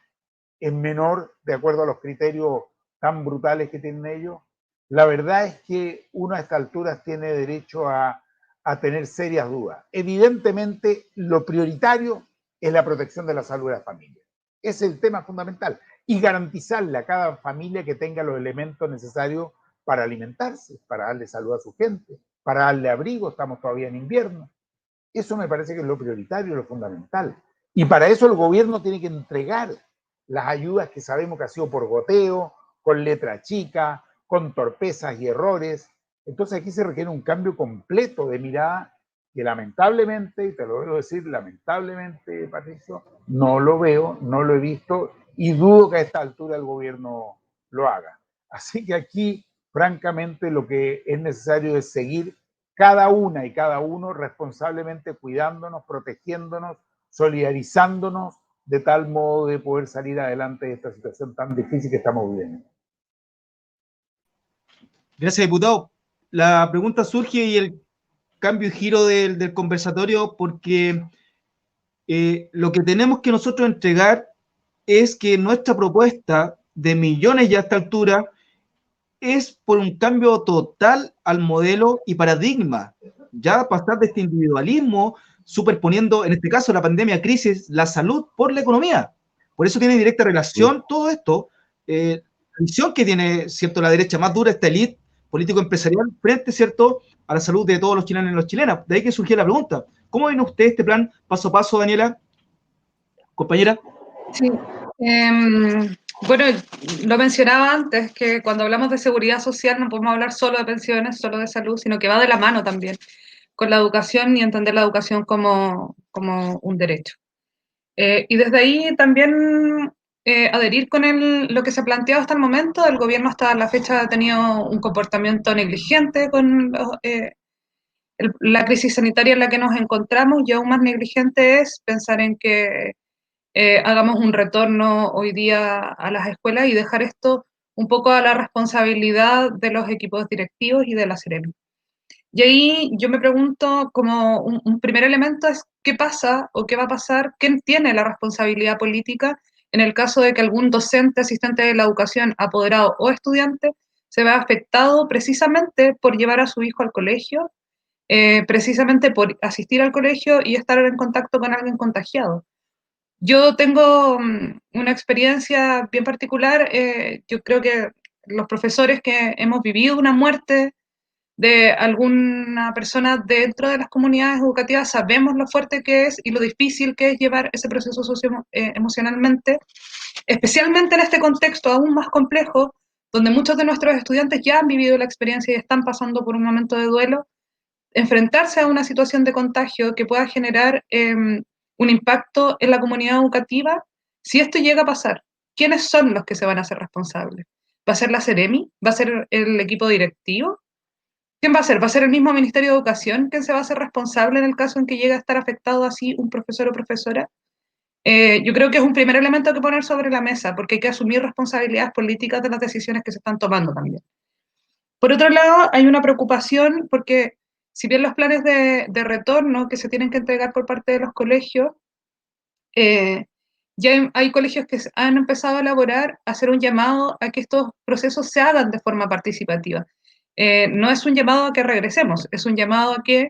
es menor de acuerdo a los criterios tan brutales que tienen ellos? La verdad es que uno a estas alturas tiene derecho a tener serias dudas. Evidentemente, lo prioritario es la protección de la salud de las familias. Ese es el tema fundamental. Y garantizarle a cada familia que tenga los elementos necesarios para alimentarse, para darle salud a su gente, para darle abrigo, estamos todavía en invierno. Eso me parece que es lo prioritario, lo fundamental. Y para eso el gobierno tiene que entregar las ayudas que sabemos que ha sido por goteo, con letra chica, con torpezas y errores. Entonces aquí se requiere un cambio completo de mirada que lamentablemente, y te lo debo decir, lamentablemente, Patricio, no lo veo, no lo he visto y dudo que a esta altura el gobierno lo haga. Así que aquí, francamente, lo que es necesario es seguir cada una y cada uno responsablemente cuidándonos, protegiéndonos, solidarizándonos, de tal modo de poder salir adelante de esta situación tan difícil que estamos viviendo. Gracias, diputado. La pregunta surge y el cambio y giro del conversatorio porque lo que tenemos que nosotros entregar es que nuestra propuesta de millones ya a esta altura es por un cambio total al modelo y paradigma, ya pasar de este individualismo superponiendo, en este caso la pandemia crisis, la salud por la economía. Por eso tiene directa relación todo esto, la visión que tiene, ¿cierto?, la derecha más dura, esta élite político-empresarial, frente, ¿cierto?, a la salud de todos los chilenos y las chilenas. De ahí que surgió la pregunta. ¿Cómo ven ustedes este plan paso a paso, Daniela? Compañera. Sí. Bueno, lo mencionaba antes, que cuando hablamos de seguridad social no podemos hablar solo de pensiones, solo de salud, sino que va de la mano también con la educación y entender la educación como un derecho. Y desde ahí también adherir con lo que se ha planteado hasta el momento. El gobierno hasta la fecha ha tenido un comportamiento negligente con la crisis sanitaria en la que nos encontramos, y aún más negligente es pensar en que hagamos un retorno hoy día a las escuelas y dejar esto un poco a la responsabilidad de los equipos directivos y de la Seremi. Y ahí yo me pregunto, como un primer elemento es qué pasa o qué va a pasar, quién tiene la responsabilidad política en el caso de que algún docente, asistente de la educación, apoderado o estudiante se vea afectado precisamente por llevar a su hijo al colegio, precisamente por asistir al colegio y estar en contacto con alguien contagiado. Yo tengo una experiencia bien particular. Yo creo que los profesores que hemos vivido una muerte de alguna persona dentro de las comunidades educativas sabemos lo fuerte que es y lo difícil que es llevar ese proceso emocionalmente, especialmente en este contexto aún más complejo, donde muchos de nuestros estudiantes ya han vivido la experiencia y están pasando por un momento de duelo. Enfrentarse a una situación de contagio que pueda generar un impacto en la comunidad educativa, si esto llega a pasar, ¿quiénes son los que se van a hacer responsables? ¿Va a ser la Seremi? ¿Va a ser el equipo directivo? ¿Quién va a ser? ¿Va a ser el mismo Ministerio de Educación quien se va a hacer responsable en el caso en que llegue a estar afectado así un profesor o profesora? Yo creo que es un primer elemento que poner sobre la mesa, porque hay que asumir responsabilidades políticas de las decisiones que se están tomando también. Por otro lado, hay una preocupación porque si bien los planes de retorno que se tienen que entregar por parte de los colegios, ya hay colegios que han empezado a elaborar, a hacer un llamado a que estos procesos se hagan de forma participativa. No es un llamado a que regresemos, es un llamado a que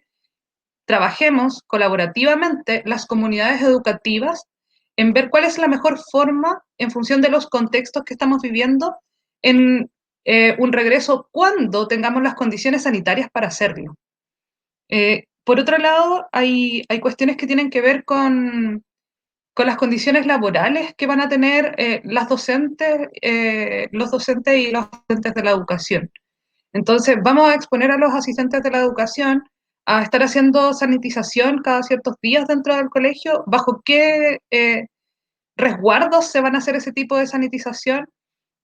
trabajemos colaborativamente las comunidades educativas en ver cuál es la mejor forma, en función de los contextos que estamos viviendo, en un regreso cuando tengamos las condiciones sanitarias para hacerlo. Por otro lado, hay cuestiones que tienen que ver con las condiciones laborales que van a tener los docentes y los asistentes de la educación. Entonces, vamos a exponer a los asistentes de la educación a estar haciendo sanitización cada ciertos días dentro del colegio. ¿Bajo qué resguardos se van a hacer ese tipo de sanitización?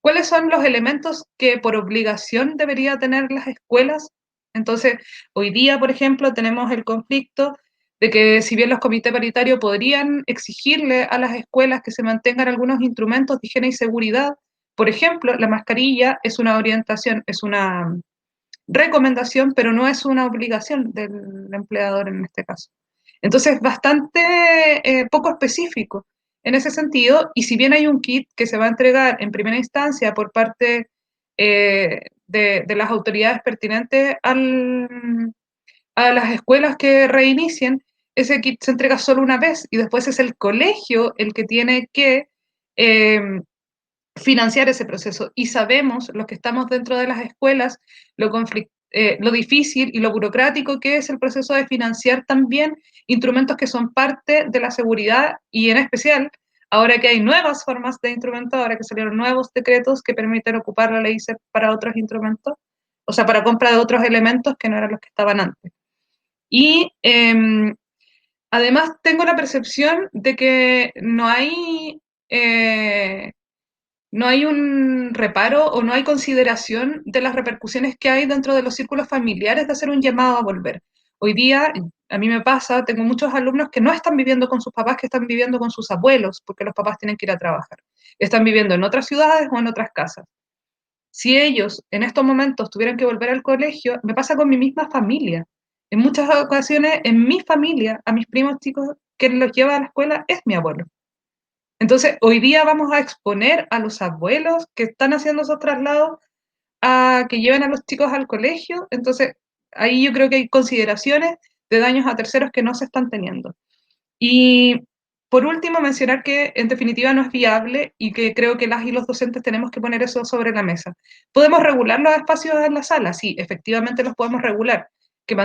¿Cuáles son los elementos que por obligación debería tener las escuelas? Entonces, hoy día, por ejemplo, tenemos el conflicto de que si bien los comités paritarios podrían exigirle a las escuelas que se mantengan algunos instrumentos de higiene y seguridad, por ejemplo, la mascarilla es una orientación, es una recomendación, pero no es una obligación del empleador en este caso. Entonces, bastante poco específico en ese sentido, y si bien hay un kit que se va a entregar en primera instancia por parte de las autoridades pertinentes a las escuelas que reinicien, ese kit se entrega solo una vez y después es el colegio el que tiene que financiar ese proceso. Y sabemos, los que estamos dentro de las escuelas, lo difícil y lo burocrático que es el proceso de financiar también instrumentos que son parte de la seguridad, y en especial ahora que hay nuevas formas de instrumentos, ahora que salieron nuevos decretos que permiten ocupar la ley ISEP para otros instrumentos, o sea, para compra de otros elementos que no eran los que estaban antes. Y además tengo la percepción de que no hay un reparo o no hay consideración de las repercusiones que hay dentro de los círculos familiares de hacer un llamado a volver. Hoy día, a mí me pasa, tengo muchos alumnos que no están viviendo con sus papás, que están viviendo con sus abuelos, porque los papás tienen que ir a trabajar. Están viviendo en otras ciudades o en otras casas. Si ellos en estos momentos tuvieran que volver al colegio, me pasa con mi misma familia. En muchas ocasiones, en mi familia, a mis primos chicos, quien los lleva a la escuela es mi abuelo. Entonces, hoy día vamos a exponer a los abuelos que están haciendo esos traslados a que lleven a los chicos al colegio. Entonces, ahí yo creo que hay consideraciones de daños a terceros que no se están teniendo. Y por último, mencionar que en definitiva no es viable y que creo que las y los docentes tenemos que poner eso sobre la mesa. ¿Podemos regular los espacios en la sala? Sí, efectivamente los podemos regular. Que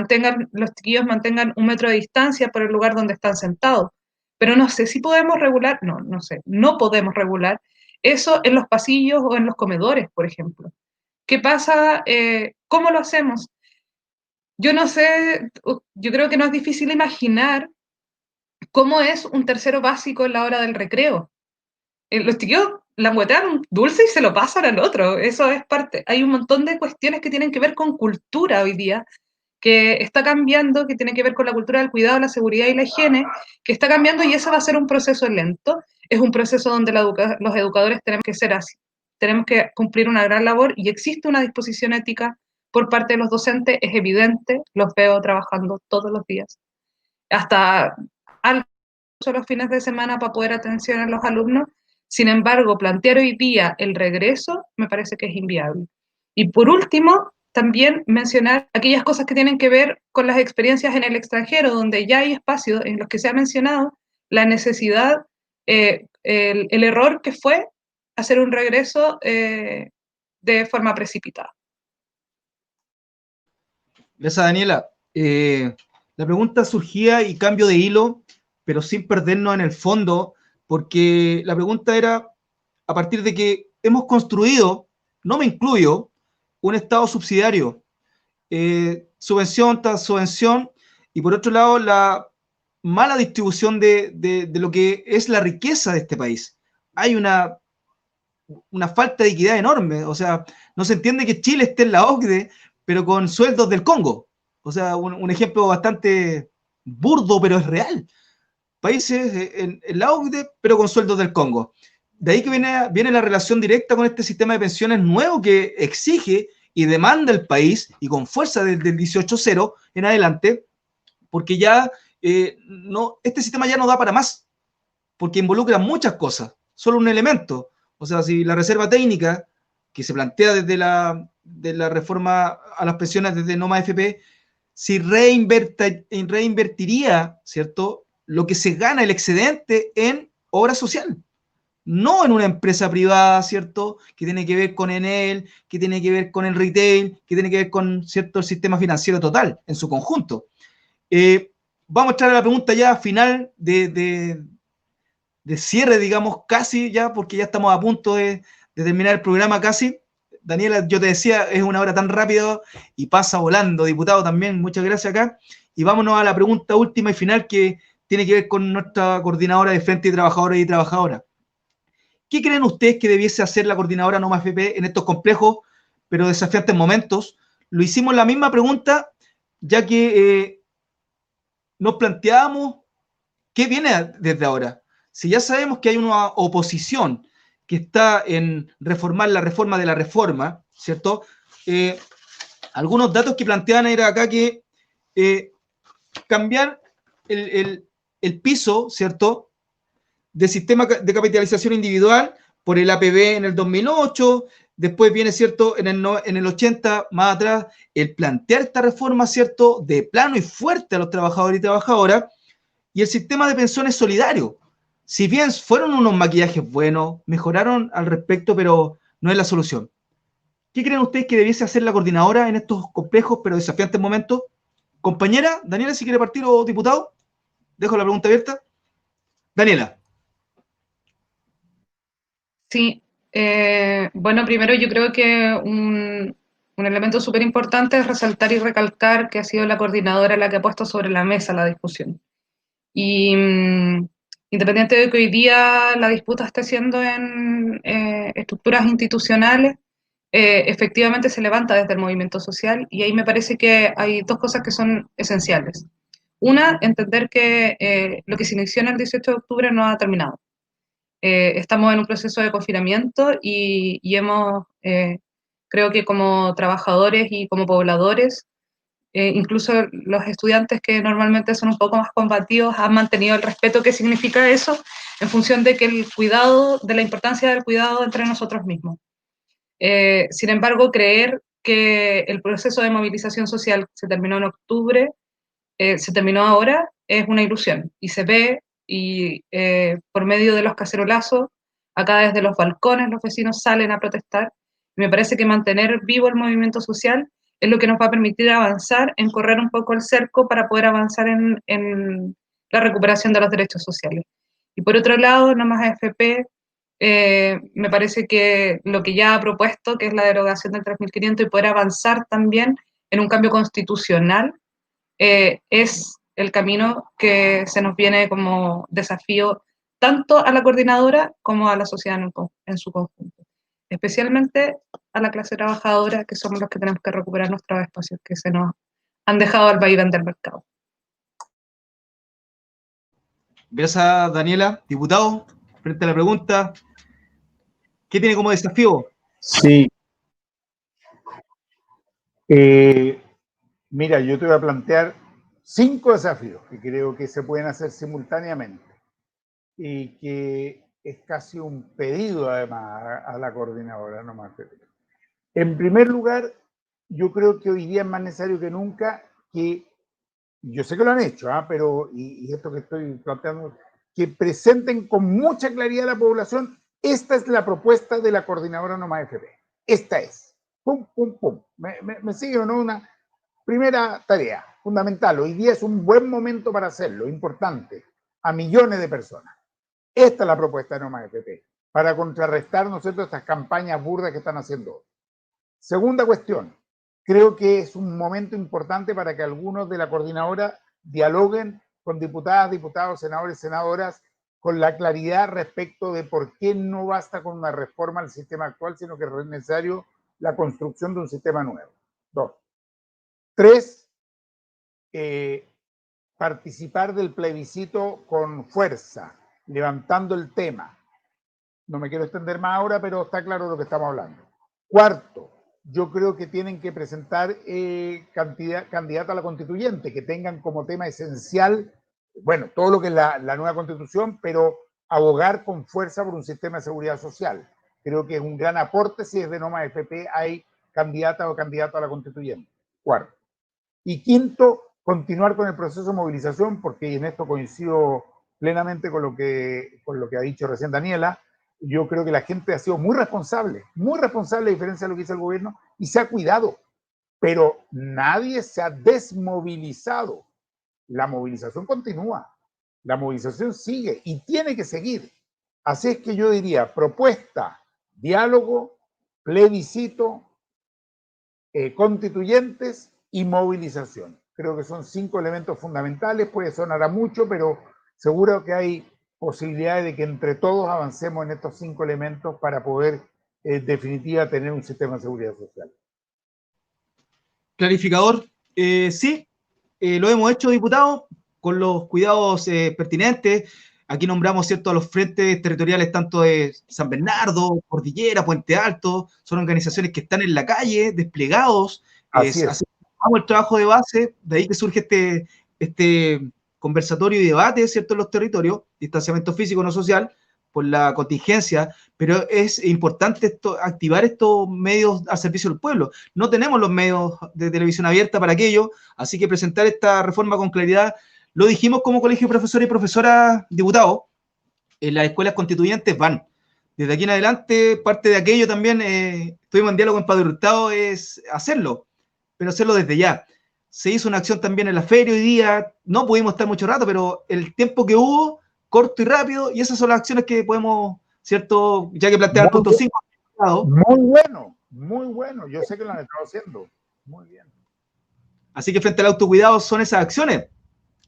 los chiquillos mantengan 1 metro de distancia por el lugar donde están sentados. Pero no sé si podemos regular, no sé, no podemos regular eso en los pasillos o en los comedores, por ejemplo. ¿Qué pasa? ¿Cómo lo hacemos? Yo no sé, yo creo que no es difícil imaginar cómo es un tercero básico en la hora del recreo. Los chiquillos languetean un dulce y se lo pasan al otro, eso es parte. Hay un montón de cuestiones que tienen que ver con cultura hoy día, que está cambiando, que tiene que ver con la cultura del cuidado, la seguridad y la higiene, que está cambiando y eso va a ser un proceso lento, es un proceso donde los educadores tenemos que ser así, tenemos que cumplir una gran labor y existe una disposición ética por parte de los docentes, es evidente, los veo trabajando todos los días, hasta los fines de semana para poder atención a los alumnos. Sin embargo, plantear hoy día el regreso me parece que es inviable. Y por último, también mencionar aquellas cosas que tienen que ver con las experiencias en el extranjero, donde ya hay espacios en los que se ha mencionado la necesidad, el error que fue hacer un regreso de forma precipitada. Gracias, Daniela. La pregunta surgía y cambio de hilo, pero sin perdernos en el fondo, porque la pregunta era a partir de que hemos construido, no me incluyo, un Estado subsidiario, subvención tras subvención, y por otro lado la mala distribución de lo que es la riqueza de este país. Hay una falta de equidad enorme, o sea, no se entiende que Chile esté en la OCDE, pero con sueldos del Congo. O sea, un ejemplo bastante burdo, pero es real. Países en la OCDE, pero con sueldos del Congo. De ahí que viene la relación directa con este sistema de pensiones nuevo que exige y demanda el país, y con fuerza desde el 18.0 en adelante, porque ya este sistema ya no da para más, porque involucra muchas cosas, solo un elemento. O sea, si la reserva técnica, que se plantea desde la reforma a las pensiones desde No Más AFP, si reinvertiría, ¿cierto?, lo que se gana, el excedente, en obra social, no en una empresa privada, ¿cierto?, que tiene que ver con Enel, que tiene que ver con el retail, que tiene que ver con, ¿cierto?, el sistema financiero total, en su conjunto. Vamos a entrar a la pregunta ya final de cierre, digamos, casi ya, porque ya estamos a punto de terminar el programa casi. Daniela, yo te decía, es una hora tan rápida y pasa volando. Diputado, también, muchas gracias acá. Y vámonos a la pregunta última y final, que tiene que ver con nuestra coordinadora de Frente de Trabajadores y Trabajadoras. ¿Qué creen ustedes que debiese hacer la coordinadora No Más AFP en estos complejos pero desafiantes momentos? Lo hicimos la misma pregunta, ya que nos planteábamos qué viene desde ahora. Si ya sabemos que hay una oposición que está en reformar la reforma de la reforma, ¿cierto? Algunos datos que planteaban era acá que cambiar el piso, ¿cierto?, de sistema de capitalización individual por el APB en el 2008, después viene, ¿cierto?, en el 80, más atrás, el plantear esta reforma, ¿cierto?, de plano y fuerte a los trabajadores y trabajadoras, y el sistema de pensiones solidario. Si bien fueron unos maquillajes buenos, mejoraron al respecto, pero no es la solución. ¿Qué creen ustedes que debiese hacer la coordinadora en estos complejos pero desafiantes momentos? Compañera, Daniela, si quiere partir, o diputado, dejo la pregunta abierta. Daniela. Sí, bueno, primero yo creo que un elemento súper importante es resaltar y recalcar que ha sido la coordinadora la que ha puesto sobre la mesa la discusión. Y independiente de que hoy día la disputa esté siendo en estructuras institucionales, efectivamente se levanta desde el movimiento social, y ahí me parece que hay dos cosas que son esenciales. Una, entender que lo que se inició en el 18 de octubre no ha terminado. Estamos en un proceso de confinamiento y hemos, creo que como trabajadores y como pobladores, incluso los estudiantes que normalmente son un poco más combativos, han mantenido el respeto que significa eso en función de que el cuidado, de la importancia del cuidado entre nosotros mismos. Sin embargo, creer que el proceso de movilización social se terminó en octubre, se terminó ahora, es una ilusión, y se ve y por medio de los cacerolazos, acá desde los balcones los vecinos salen a protestar. Me parece que mantener vivo el movimiento social es lo que nos va a permitir avanzar en correr un poco el cerco para poder avanzar en la recuperación de los derechos sociales. Y por otro lado, No Más AFP, me parece que lo que ya ha propuesto, que es la derogación del 3.500 y poder avanzar también en un cambio constitucional, es el camino que se nos viene como desafío tanto a la coordinadora como a la sociedad en su conjunto, especialmente a la clase trabajadora, que somos los que tenemos que recuperar nuestros espacios que se nos han dejado al vaivén del mercado. Gracias, Daniela. Diputado, frente a la pregunta, ¿qué tiene como desafío? Sí. Mira, yo te voy a plantear 5 desafíos que creo que se pueden hacer simultáneamente y que es casi un pedido además a la coordinadora, No Más AFP. En primer lugar, yo creo que hoy día es más necesario que nunca que, yo sé que lo han hecho, pero, y esto que estoy planteando, que presenten con mucha claridad a la población, esta es la propuesta de la coordinadora No Más AFP. Esta es. Pum, pum, pum. ¿Me sigue o no? Una primera tarea fundamental. Hoy día es un buen momento para hacerlo, importante, a millones de personas. Esta es la propuesta de No Más AFP, para contrarrestar, ¿no es cierto?, estas campañas burdas que están haciendo. Segunda cuestión, creo que es un momento importante para que algunos de la coordinadora dialoguen con diputadas, diputados, senadores, senadoras, con la claridad respecto de por qué no basta con una reforma al sistema actual, sino que es necesario la construcción de un sistema nuevo. 2. 3. Participar del plebiscito con fuerza, levantando el tema. No me quiero extender más ahora, pero está claro lo que estamos hablando. 4. Yo creo que tienen que presentar candidata a la constituyente, que tengan como tema esencial, bueno, todo lo que es la nueva constitución, pero abogar con fuerza por un sistema de seguridad social. Creo que es un gran aporte si desde No Más AFP hay candidata o candidato a la constituyente. 4. Y 5, continuar con el proceso de movilización, porque en esto coincido plenamente con lo que ha dicho recién Daniela. Yo creo que la gente ha sido muy responsable a diferencia de lo que hizo el gobierno, y se ha cuidado, pero nadie se ha desmovilizado. La movilización continúa, la movilización sigue y tiene que seguir. Así es que yo diría propuesta, diálogo, plebiscito, constituyentes y movilización. Creo que son 5 elementos fundamentales, puede sonar a mucho, pero seguro que hay posibilidades de que entre todos avancemos en estos 5 elementos para poder, en definitiva, tener un sistema de seguridad social. Clarificador, sí, lo hemos hecho, diputado, con los cuidados pertinentes. Aquí nombramos, ¿cierto?, a los frentes territoriales tanto de San Bernardo, Cordillera, Puente Alto. Son organizaciones que están en la calle, desplegados. Así es. Hacemos el trabajo de base, de ahí que surge este conversatorio y debate, ¿cierto?, en los territorios, distanciamiento físico, no social, por la contingencia, pero es importante activar estos medios al servicio del pueblo. No tenemos los medios de televisión abierta para aquello, así que presentar esta reforma con claridad. Lo dijimos como colegio de profesores y profesoras, diputados, en las escuelas constituyentes van. Desde aquí en adelante, parte de aquello también, estuvimos en diálogo en Padre Hurtado, es hacerlo, pero hacerlo desde ya. Se hizo una acción también en la feria hoy día, no pudimos estar mucho rato, pero el tiempo que hubo, corto y rápido, y esas son las acciones que podemos, ¿cierto? Ya que plantea el punto 5. Muy bueno, yo sé que lo han estado haciendo, muy bien. Así que frente al autocuidado son esas acciones,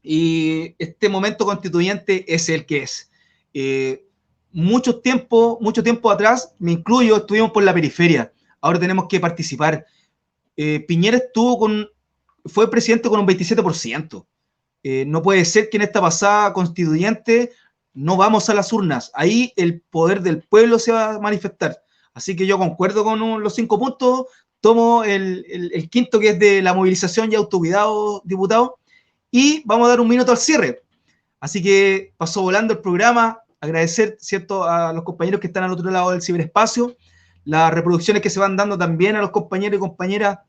y este momento constituyente es el que es. Mucho tiempo atrás, me incluyo, estuvimos por la periferia, ahora tenemos que participar. Piñera fue presidente con un 27%. No puede ser que en esta pasada constituyente no vamos a las urnas. Ahí el poder del pueblo se va a manifestar. Así que yo concuerdo con los 5 puntos, tomo el quinto, que es de la movilización y autocuidado, diputado, y vamos a dar un minuto al cierre. Así que pasó volando el programa, agradecer, ¿cierto?, a los compañeros que están al otro lado del ciberespacio, las reproducciones que se van dando también a los compañeros y compañeras,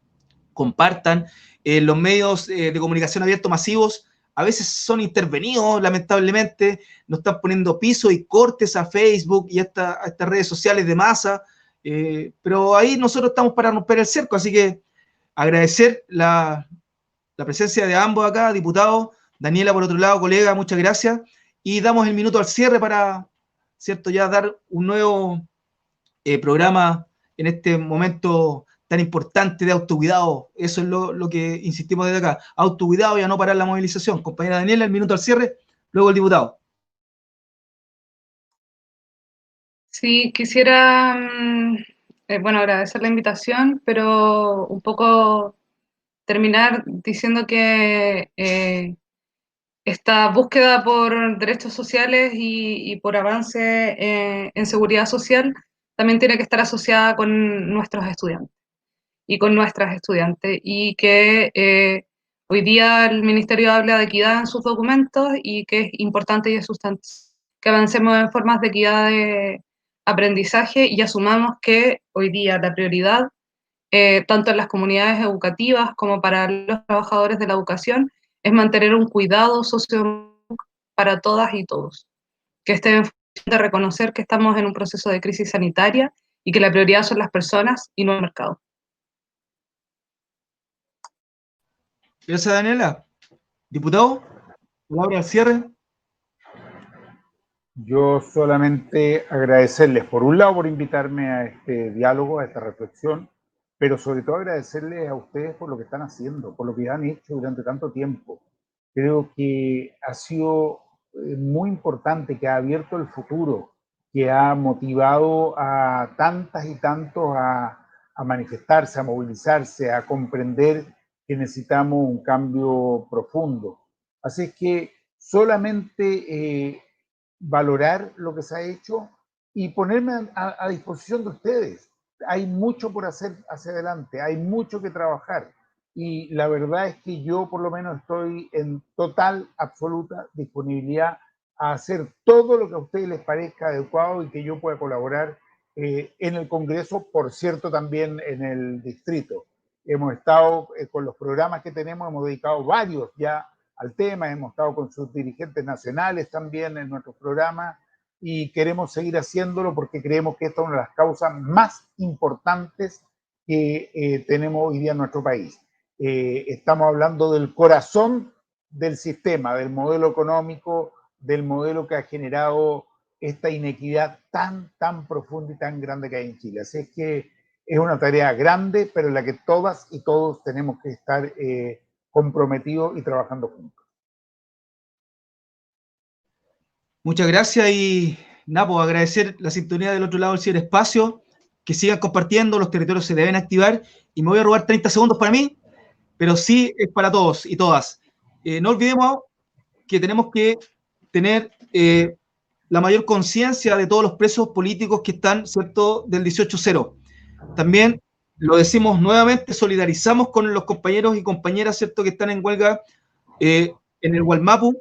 compartan los medios de comunicación abiertos masivos, a veces son intervenidos, lamentablemente, nos están poniendo piso y cortes a Facebook y a estas redes sociales de masa, pero ahí nosotros estamos para romper el cerco, así que agradecer la presencia de ambos acá, diputados. Daniela, por otro lado, colega, muchas gracias, y damos el minuto al cierre para, ¿cierto?, ya dar un nuevo programa en este momento tan importante de autocuidado. Eso es lo que insistimos desde acá, autocuidado y a no parar la movilización. Compañera Daniela, el minuto al cierre, luego el diputado. Sí, quisiera, agradecer la invitación, pero un poco terminar diciendo que esta búsqueda por derechos sociales y por avance en seguridad social también tiene que estar asociada con nuestros estudiantes y con nuestras estudiantes, y que hoy día el Ministerio habla de equidad en sus documentos y que es importante y es sustancial que avancemos en formas de equidad de aprendizaje y asumamos que hoy día la prioridad, tanto en las comunidades educativas como para los trabajadores de la educación, es mantener un cuidado socioeconómico para todas y todos, que esté en función de reconocer que estamos en un proceso de crisis sanitaria y que la prioridad son las personas y no el mercado. Gracias, Daniela. Diputado, palabra al cierre. Yo solamente agradecerles, por un lado, por invitarme a este diálogo, a esta reflexión, pero sobre todo agradecerles a ustedes por lo que están haciendo, por lo que han hecho durante tanto tiempo. Creo que ha sido muy importante, que ha abierto el futuro, que ha motivado a tantas y tantos a manifestarse, a movilizarse, a comprender que necesitamos un cambio profundo. Así es que solamente valorar lo que se ha hecho y ponerme a disposición de ustedes. Hay mucho por hacer hacia adelante, hay mucho que trabajar, y la verdad es que yo por lo menos estoy en total, absoluta disponibilidad a hacer todo lo que a ustedes les parezca adecuado y que yo pueda colaborar en el Congreso, por cierto, también en el distrito. Hemos estado con los programas que tenemos, hemos dedicado varios ya al tema, hemos estado con sus dirigentes nacionales también en nuestros programas, y queremos seguir haciéndolo porque creemos que esta es una de las causas más importantes que tenemos hoy día en nuestro país. Estamos hablando del corazón del sistema, del modelo económico, del modelo que ha generado esta inequidad tan profunda y tan grande que hay en Chile. Así es que es una tarea grande, pero en la que todas y todos tenemos que estar comprometidos y trabajando juntos. Muchas gracias, y Napo, agradecer la sintonía del otro lado del ciberespacio, que sigan compartiendo, los territorios se deben activar, y me voy a robar 30 segundos para mí, pero sí es para todos y todas. No olvidemos que tenemos que tener la mayor conciencia de todos los presos políticos que están, ¿cierto?, del 18-0. También lo decimos nuevamente, solidarizamos con los compañeros y compañeras, ¿cierto?, que están en huelga en el Gualmapu,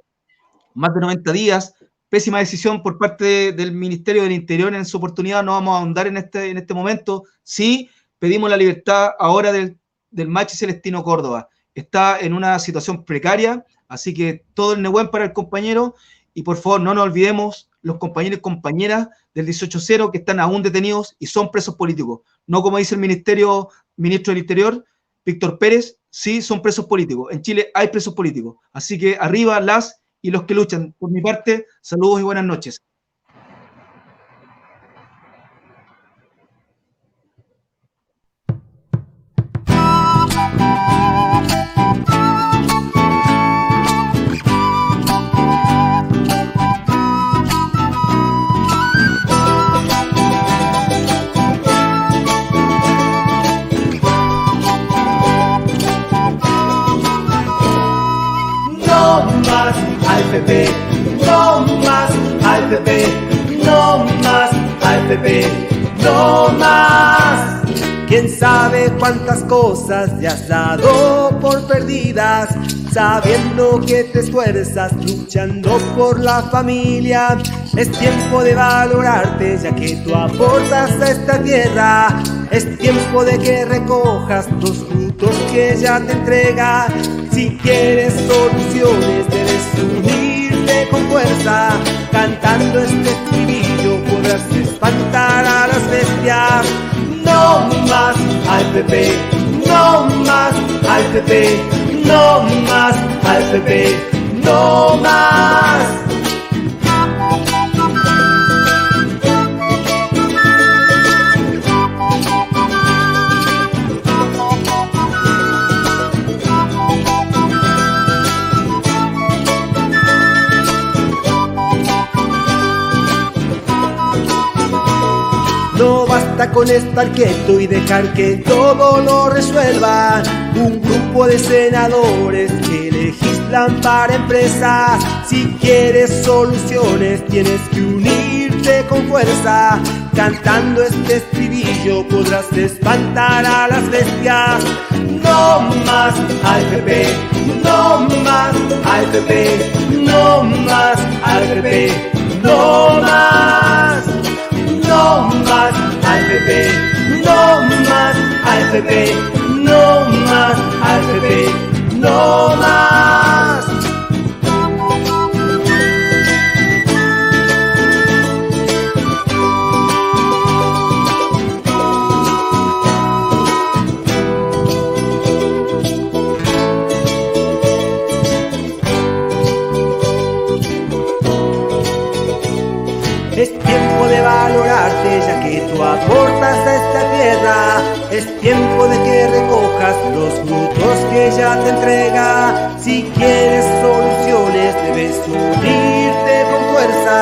más de 90 días, pésima decisión por parte del Ministerio del Interior en su oportunidad, no vamos a ahondar en este momento. Sí, pedimos la libertad ahora del Machi Celestino Córdoba. Está en una situación precaria, así que todo el Nehuen para el compañero, y por favor no nos olvidemos los compañeros y compañeras del 18-0 que están aún detenidos y son presos políticos. No como dice el ministro del Interior, Víctor Pérez, sí son presos políticos. En Chile hay presos políticos. Así que arriba las y los que luchan. Por mi parte, saludos y buenas noches. AFP, no más AFP, no más AFP, no más. Quién sabe cuántas cosas ya has dado por perdidas, sabiendo que te esfuerzas luchando por la familia. Es tiempo de valorarte ya que tú aportas a esta tierra. Es tiempo de que recojas los frutos que ya te entrega. Si quieres soluciones debes unirte con fuerza. Cantando este estribillo podrás espantar a las bestias. No más al PP, no más al PP, no más al PP, no más. No basta con estar quieto y dejar que todo lo resuelvan un grupo de senadores que legislan para empresas. Si quieres soluciones tienes que unirte con fuerza. Cantando este estribillo podrás espantar a las bestias. No más al PP, no más al PP, no más al PP, no más. No más al PP, no más al PP, no más al PP, no más. Es tiempo de valorarte ya que tú aportas a esta tierra. Es tiempo de que recojas los frutos que ya te entrega. Si quieres soluciones debes unirte con fuerza.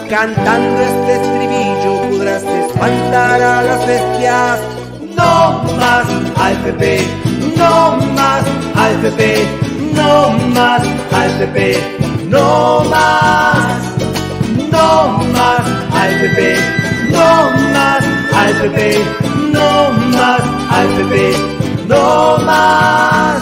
Cantando este estribillo podrás espantar a las bestias. No más al PP, no más al PP, no más al PP, no más. No más al PP, no más al PP, no más al PP, no más.